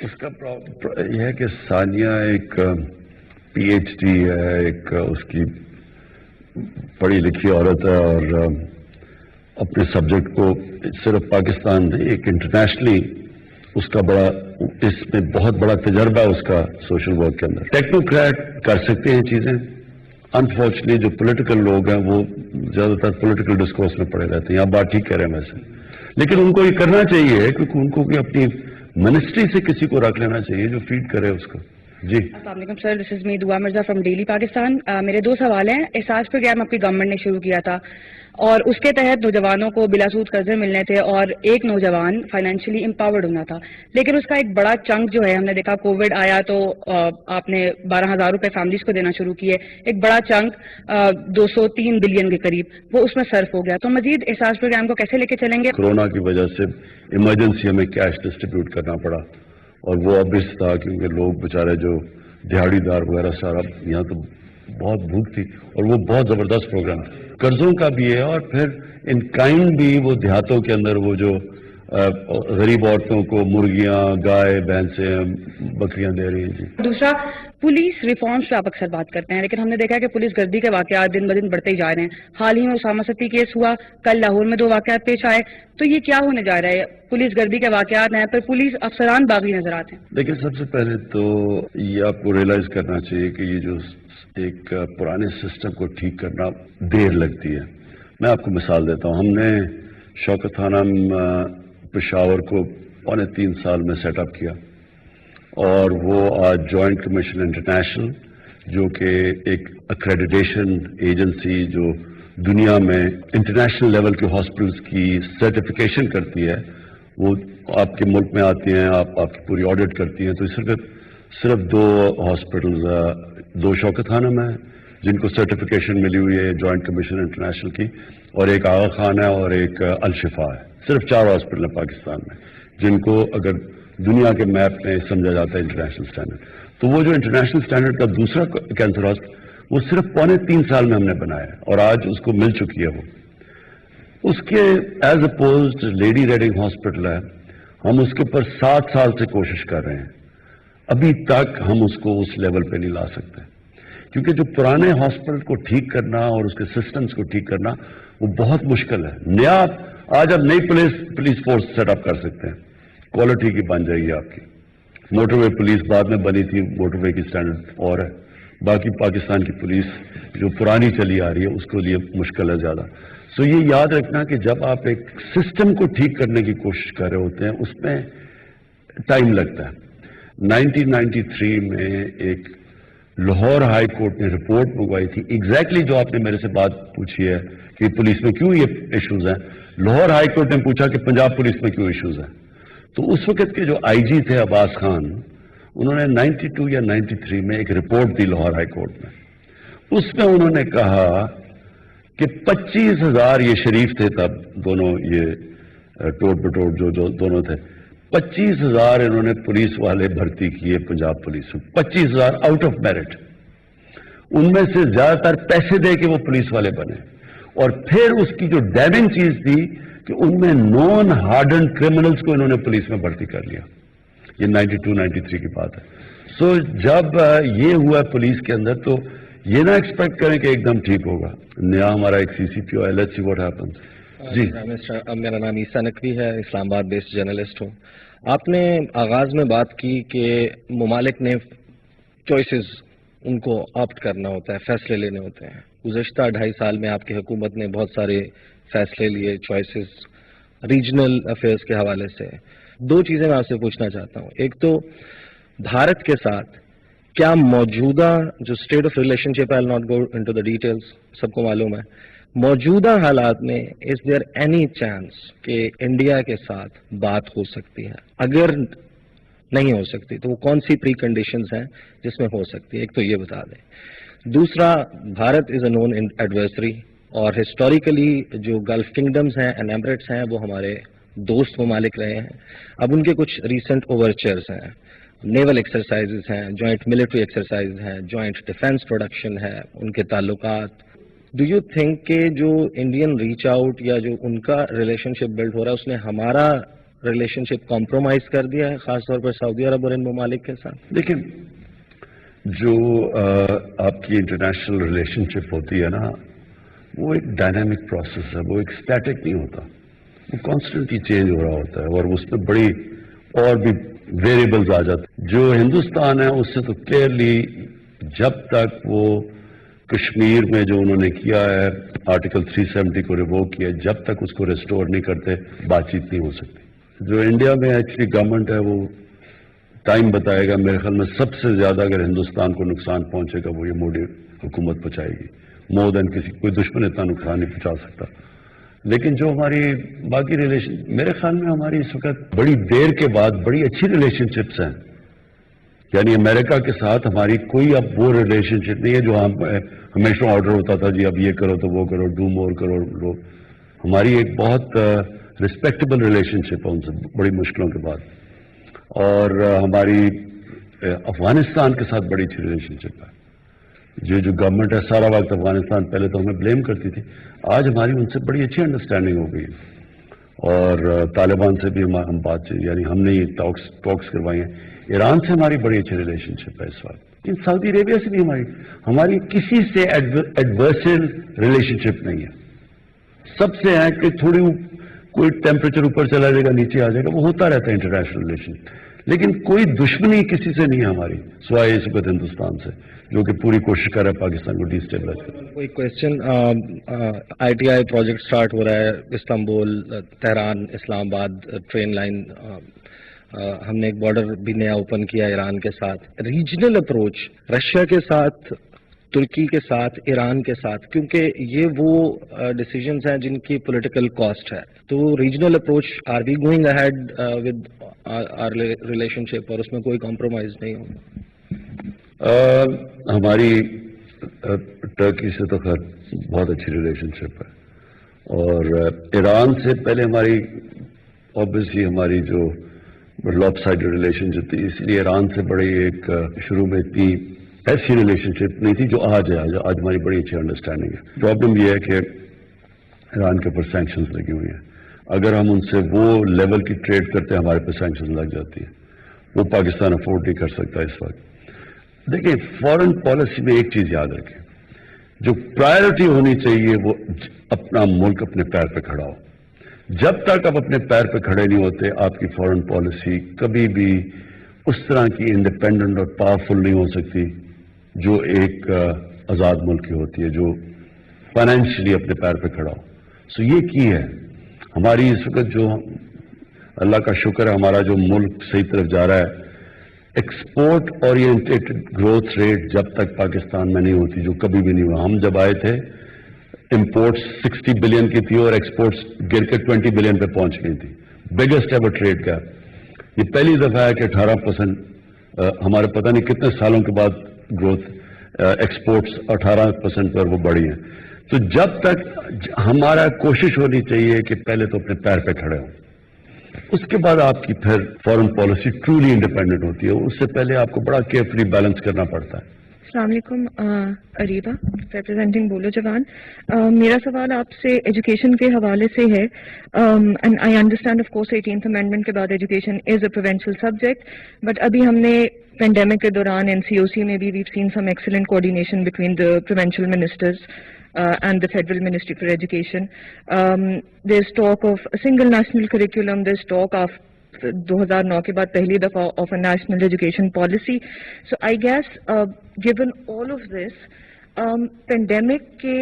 اس کا یہ ہے کہ ثانیہ ایک پی ایچ ڈی ہے, ایک اس کی پڑھی لکھی عورت ہے, اور اپنے سبجیکٹ کو صرف پاکستان نہیں, ایک انٹرنیشنلی اس کا بڑا, اس میں بہت بڑا تجربہ ہے اس کا سوشل ورک کے اندر. ٹیکنوکریٹ کر سکتے ہیں چیزیں, انفارچونیٹلی جو پولیٹیکل لوگ ہیں وہ زیادہ تر پولیٹیکل ڈسکورس میں پڑے رہتے ہیں. آپ بات ٹھیک کہہ رہے ہیں ویسے, لیکن ان کو یہ کرنا چاہیے کیونکہ ان کو بھی اپنی منسٹری سے کسی کو رکھ لینا چاہیے جو فیڈ کرے اس کو. جی السلام علیکم سر, دس از می دعا مرزا فرام ڈیلی پاکستان. میرے 2 سوال ہیں. احساس پروگرام آپ کی گورنمنٹ نے شروع کیا تھا اور اس کے تحت نوجوانوں کو بلا سود قرضے ملنے تھے اور ایک نوجوان فائنینشلی امپاورڈ ہونا تھا. لیکن اس کا ایک بڑا چنک جو ہے, ہم نے دیکھا کووڈ آیا تو آپ نے 12,000 روپے فیملیز کو دینا شروع کیے, ایک بڑا چنک 203 بلین کے قریب وہ اس میں صرف ہو گیا. تو مزید احساس پروگرام کو کیسے لے کے چلیں گے؟ کورونا کی وجہ سے ایمرجنسی ہمیں کیش ڈسٹریبیوٹ کرنا پڑا, اور وہ obvious تھا کیونکہ لوگ بیچارے جو دیہڑی دار وغیرہ سارا, یہاں تو بہت بھوک تھی اور وہ بہت زبردست پروگرام تھا. قرضوں کا بھی ہے اور پھر ان کائنڈ بھی وہ دیہاتوں کے اندر وہ جو غریب عورتوں کو مرغیاں, گائے, بھینسیں, بکریاں دے رہی ہیں. جی دوسرا, پولیس ریفارمس پہ آپ اکثر بات کرتے ہیں, لیکن ہم نے دیکھا کہ پولیس گردی کے واقعات دن بدن بڑھتے ہی جا رہے ہیں. حال ہی میں اسامہ ستی کیس ہوا, کل لاہور میں 2 واقعات پیش آئے. تو یہ کیا ہونے جا رہا ہے؟ پولیس گردی کے واقعات ہیں پر پولیس افسران باغی نظر آتے ہیں. دیکھیں, سب سے پہلے تو یہ آپ کو ریئلائز کرنا چاہیے کہ یہ جو ایک پرانے سسٹم کو ٹھیک کرنا دیر لگتی ہے. میں آپ کو مثال دیتا ہوں. ہم نے شوکت تھانہ پشاور کو 3.25 سال میں سیٹ اپ کیا, اور وہ آج جوائنٹ کمیشن انٹرنیشنل جو کہ ایک اکریڈیٹیشن ایجنسی جو دنیا میں انٹرنیشنل لیول کے ہاسپٹلس کی سرٹیفکیشن کرتی ہے, وہ آپ کے ملک میں آتی ہیں, آپ کی پوری آڈٹ کرتی ہیں. تو صرف 2 ہاسپٹلز, 2 شوکت خانہ میں جن کو سرٹیفکیشن ملی ہوئی ہے جوائنٹ کمیشن انٹرنیشنل کی, اور ایک آغا خان ہے اور ایک الشفا ہے. صرف 4 ہاسپٹل ہیں پاکستان میں جن کو اگر دنیا کے میپ میں سمجھا جاتا ہے انٹرنیشنل اسٹینڈرڈ. تو وہ جو انٹرنیشنل اسٹینڈرڈ کا دوسرا کینسر ہاسپٹل, وہ صرف 3.25 سال میں ہم نے بنایا ہے اور آج اس کو مل چکی ہے. وہ اس کے as opposed lady reading hospital ہے, ہم اس کے اوپر 7 سال سے کوشش کر رہے ہیں. ابھی تک ہم اس کو اس لیول پہ نہیں لا سکتے، کیونکہ جو پرانے ہاسپٹل کو ٹھیک کرنا اور اس کے سسٹمز کو ٹھیک کرنا وہ بہت مشکل ہے. نیا آج آپ نئی پولیس فورس سیٹ اپ کر سکتے ہیں، کوالٹی کی بن جائے گی آپ کی. موٹر وے پولیس بعد میں بنی تھی، موٹر وے کی سٹینڈرڈ اور ہے. باقی پاکستان کی پولیس جو پرانی چلی آ رہی ہے اس کے لیے مشکل ہے زیادہ. سو یہ یاد رکھنا کہ جب آپ ایک سسٹم کو ٹھیک کرنے کی کوشش کر رہے ہوتے ہیں اس میں ٹائم لگتا ہے. 1993 میں ایک لاہور ہائی کورٹ نے رپورٹ منگوائی تھی، ایگزیکٹلی جو آپ نے میرے سے بات پوچھی ہے کہ پولیس میں کیوں یہ ایشوز ہیں. لاہور ہائی کورٹ نے پوچھا کہ پنجاب پولیس میں کیوں ایشوز ہیں. تو اس وقت کے جو آئی جی تھے عباس خان، انہوں نے 92 یا 93 میں ایک رپورٹ دی لاہور ہائی کورٹ میں. اس میں انہوں نے کہا کہ 25,000 یہ شریف تھے تب دونوں، یہ ٹوٹ بٹوٹ جو دونوں تھے، 25,000 انہوں نے پولیس والے بھرتی کیے پنجاب پولیس میں، 25,000 آؤٹ آف میرٹ. ان میں سے زیادہ تر پیسے دے کے وہ پولیس والے بنے. اور پھر اس کی جو ڈیمنگ چیز تھی کہ ان میں نان ہارڈنڈ کرمنلز کو انہوں نے پولیس میں بھرتی کر لیا. یہ 92-93 کی بات ہے. سو جب یہ ہوا پولیس کے اندر تو یہ نہ ایکسپیکٹ کریں کہ ایک دم ٹھیک ہوگا. نیا ہمارا ایک سی سی پی او ہے، لیٹس سی واٹ ہیپنز. جی میرا نام عیسیٰ نقوی ہے، اسلام آباد بیسڈ جرنلسٹ ہوں. آپ نے آغاز میں بات کی کہ ممالک نے چوائسز ان کو آپٹ کرنا ہوتا ہے، فیصلے لینے ہوتے ہیں. گزشتہ 2.5 سال میں آپ کی حکومت نے بہت سارے فیصلے لیے، چوائسز ریجنل افیئرس کے حوالے سے. 2 چیزیں میں آپ سے پوچھنا چاہتا ہوں. ایک تو بھارت کے ساتھ کیا موجودہ جو state of relationship, I will not go into the details, سب کو معلوم ہے، موجودہ حالات میں از دیئر اینی چانس کہ انڈیا کے ساتھ بات ہو سکتی ہے؟ اگر نہیں ہو سکتی تو وہ کون سی پری کنڈیشنز ہیں جس میں ہو سکتی ہے؟ ایک تو یہ بتا دیں. دوسرا، بھارت از اے نون ایڈورسری اور ہسٹوریکلی جو گلف کنگڈمز ہیں اینڈ ایمریٹس ہیں وہ ہمارے دوست ممالک رہے ہیں. اب ان کے کچھ ریسنٹ اوورچرز ہیں، نیول ایکسرسائزز ہیں، جوائنٹ ملٹری ایکسرسائز ہیں، جوائنٹ ڈیفنس پروڈکشن ہے، ان کے تعلقات. ڈو یو تھنک کہ جو انڈین ریچ آؤٹ یا جو ان کا ریلیشن شپ بلڈ ہو رہا ہے اس نے ہمارا ریلیشن شپ کمپرومائز کر دیا ہے، خاص طور پر سعودی عرب اور ان ممالک کے ساتھ؟ دیکھیں، جو آپ کی انٹرنیشنل ریلیشن شپ ہوتی ہے نا، وہ ایک ڈائنامک پروسیس ہے، وہ ایک اسٹیٹک نہیں ہوتا، وہ کانسٹنٹلی چینج ہو رہا ہوتا ہے اور اس میں بڑی اور بھی ویریبلز آ جاتے ہیں. جو ہندوستان ہے اس سے تو کلیئرلی جب تک وہ کشمیر میں جو انہوں نے کیا ہے آرٹیکل 370 کو ریووک کیا، جب تک اس کو ریسٹور نہیں کرتے بات چیت نہیں ہو سکتی. جو انڈیا میں ایکچولی گورنمنٹ ہے وہ ٹائم بتائے گا. میرے خیال میں سب سے زیادہ اگر ہندوستان کو نقصان پہنچے گا وہ یہ مودی حکومت پہنچائے گی، مور دین کسی کوئی دشمن اتنا نقصان نہیں پہنچا سکتا. لیکن جو ہماری باقی ریلیشن، میرے خیال میں ہماری اس وقت بڑی دیر کے بعد بڑی اچھی ریلیشن شپس ہیں. یعنی امریکہ کے ساتھ ہماری کوئی اب وہ ریلیشن شپ نہیں ہے جو ہمیشہ آرڈر ہوتا تھا جی اب یہ کرو تو وہ کرو، ڈو مور کرو لو. ہماری ایک بہت رسپیکٹیبل ریلیشن شپ ہے ان سے بڑی مشکلوں کے بعد. اور ہماری افغانستان کے ساتھ بڑی اچھی ریلیشن شپ ہے. جو گورنمنٹ ہے سارا وقت افغانستان، پہلے تو ہمیں بلیم کرتی تھی، آج ہماری ان سے بڑی اچھی انڈرسٹینڈنگ ہو گئی. اور طالبان سے بھی ہم بات یعنی ہم نے یہ ٹاکس کروائی ہیں. ایران سے ہماری بڑی اچھی ریلیشن شپ ہے اس وقت. سعودی عربیہ سے بھی ہماری کسی سے ایڈورسل ریلیشن شپ نہیں ہے. سب سے ہے کہ تھوڑی کوئی ٹیمپریچر اوپر چلا جائے گا نیچے آ جائے گا، وہ ہوتا رہتا ہے انٹرنیشنل ریلیشن. لیکن کوئی دشمنی کسی سے نہیں ہے ہماری سوائے اس وقت ہندوستان سے، جو کہ پوری کوشش کر رہا ہے پاکستان کو ڈیسٹیبلائز کرنے. کوئی question, I T I project start ہو رہا ہے استنبول، تہران، اسلام آباد ٹرین لائن. ہم نے ایک بارڈر بھی نیا اوپن کیا ایران کے ساتھ. ریجنل اپروچ رشیا کے ساتھ، ترکی کے ساتھ، ایران کے ساتھ، کیونکہ یہ وہ ڈیسیجنز ہیں جن کی پولیٹیکل کاسٹ ہے. تو regional approach, are we going ahead with our relationship اور اس میں کوئی کمپرومائز نہیں ہوگا؟ ہماری ٹرکی سے تو خیر بہت اچھی ریلیشن شپ ہے، اور ایران سے پہلے ہماری اوبیسلی ہماری جو لاپ سائڈ ریلیشن شپ تھی، اس لیے ایران سے بڑی ایک شروع میں اتنی ایسی ریلیشن شپ نہیں تھی جو آج ہے. آج ہماری بڑی اچھی انڈرسٹینڈنگ ہے. پرابلم یہ ہے کہ ایران کے اوپر سینکشنز لگی ہوئی ہیں. اگر ہم ان سے وہ لیول کی ٹریڈ کرتے ہیں ہمارے پہ سینکشنز لگ جاتی ہیں. وہ پاکستان افورڈ نہیں کر سکتا اس وقت. دیکھیں فارن پالیسی میں ایک چیز یاد رکھیں, جو پرائرٹی ہونی چاہیے وہ اپنا ملک اپنے پیر پہ کھڑا ہو. جب تک آپ اپنے پیر پہ کھڑے نہیں ہوتے آپ کی فارن پالیسی کبھی بھی اس طرح کی انڈیپینڈنٹ اور پاورفل نہیں ہو سکتی جو ایک آزاد ملک کی ہوتی ہے, جو فائنینشلی اپنے پیر پہ کھڑا ہو. سو یہ کی ہے ہماری اس وقت, جو اللہ کا شکر ہے ہمارا جو ملک صحیح طرف جا رہا ہے. ایکسپورٹ اورینٹیڈ گروتھ ریٹ جب تک پاکستان میں نہیں ہوتی, جو کبھی بھی نہیں ہوا. ہم جب آئے تھے امپورٹس 60 بلین کی تھی اور ایکسپورٹس گر کے 20 بلین پہ پہنچ گئی تھی. بگیسٹ ایور ٹریڈ کا یہ پہلی دفعہ ہے کہ 18% ہمارے پتہ نہیں کتنے سالوں کے بعد گروتھ ایکسپورٹس 18% پر وہ بڑھی ہیں. تو جب تک ہمارا کوشش ہونی چاہیے کہ پہلے تو اپنے پیر پہ کھڑے ہوں, اس کے بعد آپ کی پھر فارن پالیسی ٹرولی انڈیپینڈنٹ ہوتی ہے. اس سے پہلے آپ کو بڑا کیئرفلی بیلنس کرنا پڑتا ہے. السلام علیکم, اریبا ریپرزینٹنگ بولو جوان. میرا سوال آپ سے ایجوکیشن کے حوالے سے ہے. And I understand of course 18th amendment کے بعد education is a provincial subject, but ابھی ہم نے پینڈیمک کے دوران NCOC میں بھی we've seen some excellent coordination between the provincial ministers and the Federal Ministry for Education. There's talk of a single national curriculum, there's talk of 2009 کے بعد پہلی دفعہ of a national education policy. So I guess given all of this, pandemic کے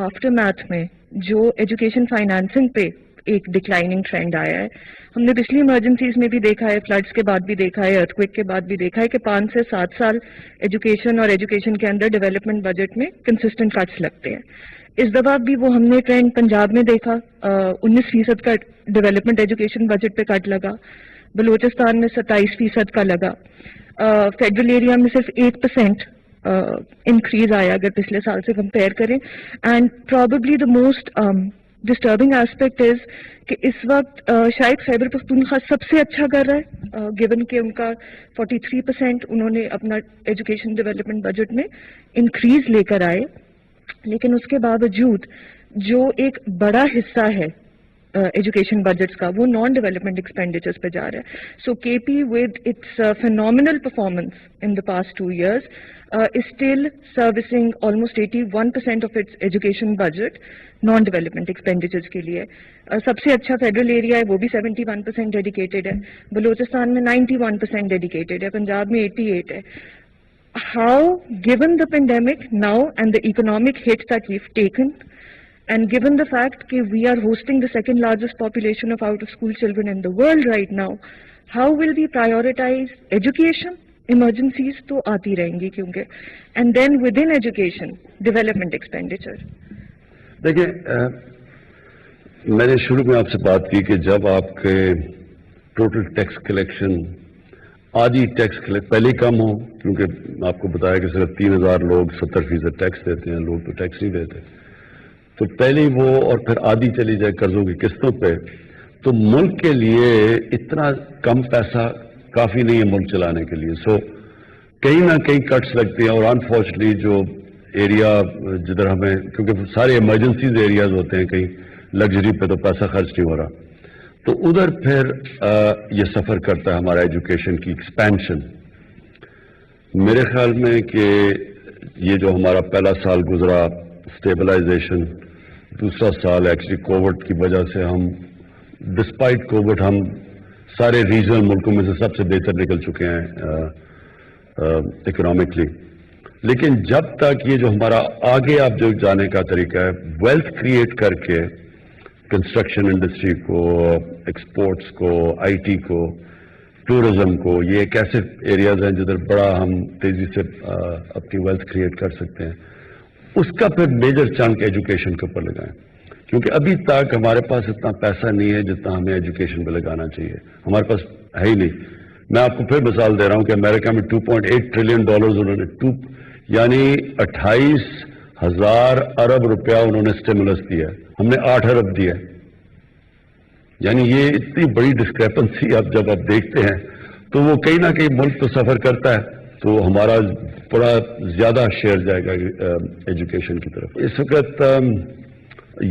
aftermath میں جو education financing پہ ایک declining trend آیا ہے, ہم نے پچھلی ایمرجنسیز میں بھی دیکھا ہے, فلڈس کے بعد بھی دیکھا ہے, ارتھکویک کے بعد بھی دیکھا ہے کہ 5 سے 7 سال ایجوکیشن اور ایجوکیشن کے اندر ڈیولپمنٹ بجٹ میں کنسسٹنٹ کٹس لگتے ہیں. اس دفعہ بھی وہ ہم نے ٹرینڈ پنجاب میں دیکھا, 19% کا ڈیولپمنٹ ایجوکیشن بجٹ پہ کٹ لگا, بلوچستان میں 27% کا لگا, فیڈرل ایریا میں صرف 8% انکریز آیا اگر پچھلے سال سے کمپیئر کریں. And probably the most disturbing aspect is کہ اس وقت شاید خیبر پختونخوا سب سے اچھا کر رہا ہے, گیون کہ ان کا 43% انہوں نے اپنا ایجوکیشن ڈیولپمنٹ بجٹ میں انکریز لے کر آئے, لیکن اس کے باوجود جو ایک بڑا حصہ ہے ایجوکیشن بجٹس کا وہ نان ڈیولپمنٹ ایکسپینڈیچرز پہ جا رہا ہے. So K P with its phenomenal performance in the past 2 years is still servicing almost 81% of its education budget non development expenditures کے لیے. سب سے اچھا فیڈرل ایریا ہے, وہ بھی 71% ڈیڈیکیٹڈ ہے, بلوچستان میں 91% ڈیڈیکیٹڈ ہے, پنجاب میں 88 ہے. How, given the pandemic now and the economic hit that we've taken, and given the fact that we are hosting the second largest population of out-of-school children in the world right now, how will we prioritize education? Emergencies تو آتی رہیں گی کیونکہ, and then within education, development expenditure. دیکھیں, میں نے شروع میں آپ سے بات کی کہ جب آپ کے ٹوٹل ٹیکس کلیکشن آدھی ٹیکس پہلے کم ہو, کیونکہ آپ کو بتایا کہ صرف 3,000 لوگ 70% ٹیکس دیتے ہیں, لوگ تو ٹیکس نہیں دیتے, تو پہلے وہ اور پھر آدھی چلی جائے قرضوں کی قسطوں پہ, تو ملک کے لیے اتنا کم پیسہ کافی نہیں ہے ملک چلانے کے لیے. سو کہیں نہ کہیں کٹس لگتے ہیں, اور انفارچونیٹلی جو ایریا جدھر ہمیں, کیونکہ سارے ایمرجنسیز ایریاز ہوتے ہیں, کہیں لگژری پہ تو پیسہ خرچ نہیں ہو رہا, تو ادھر پھر یہ سفر کرتا ہے ہمارا ایجوکیشن کی ایکسپینشن. میرے خیال میں کہ یہ جو ہمارا پہلا سال گزرا اسٹیبلائزیشن, دوسرا سال ایکچولی کووڈ کی وجہ سے ہم ڈسپائٹ کووڈ ہم سارے ریجنل ملکوں میں سے سب سے بہتر نکل چکے ہیں اکنامکلی. لیکن جب تک یہ جو ہمارا آگے آپ جو جانے کا طریقہ ہے, ویلتھ کریٹ کر کے کنسٹرکشن انڈسٹری کو, ایکسپورٹس کو, آئی ٹی کو, ٹورزم کو, یہ ایک ایسے ایریاز ہیں جدھر بڑا ہم تیزی سے اپنی ویلتھ کریٹ کر سکتے ہیں, اس کا پھر میجر چنک ایجوکیشن کے اوپر لگائیں. کیونکہ ابھی تک ہمارے پاس اتنا پیسہ نہیں ہے جتنا ہمیں ایجوکیشن پہ لگانا چاہیے, ہمارے پاس ہے ہی نہیں. میں آپ کو پھر مثال دے رہا ہوں کہ امریکہ میں $2.8 ٹریلین انہوں نے یعنی 28,000 ارب روپیہ انہوں نے اسٹیمولس دیا ہے, ہم نے 8 ارب دیا ہے. یعنی یہ اتنی بڑی ڈسکریپنسی اب جب آپ دیکھتے ہیں تو وہ کہیں نہ کہیں ملک تو سفر کرتا ہے, تو ہمارا بڑا زیادہ شیئر جائے گا ایجوکیشن کی طرف. اس وقت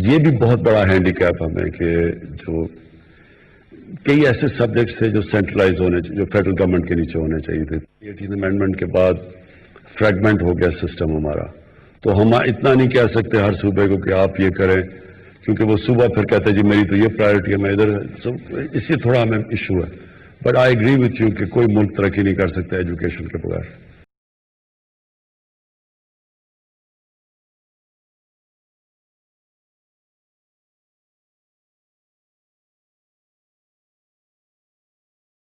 یہ بھی بہت بڑا ہینڈی کیپ ہمیں کہ جو کئی ایسے سبجیکٹس تھے جو سینٹرلائز ہونے جو فیڈرل گورنمنٹ کے نیچے ہونے چاہیے تھے. 18 امینڈمنٹ کے بعد فریگمنٹ ہو گیا سسٹم ہمارا. تو ہم اتنا نہیں کہہ سکتے ہر صوبے کو کہ آپ یہ کریں, کیونکہ وہ صوبہ پھر کہتے ہیں جی میری تو یہ پرائرٹی ہے, میں ادھر. اس سے تھوڑا ہمیں ایشو ہے. But I agree with you کہ کوئی ملک ترقی نہیں کر سکتا ایجوکیشن کے بغیر.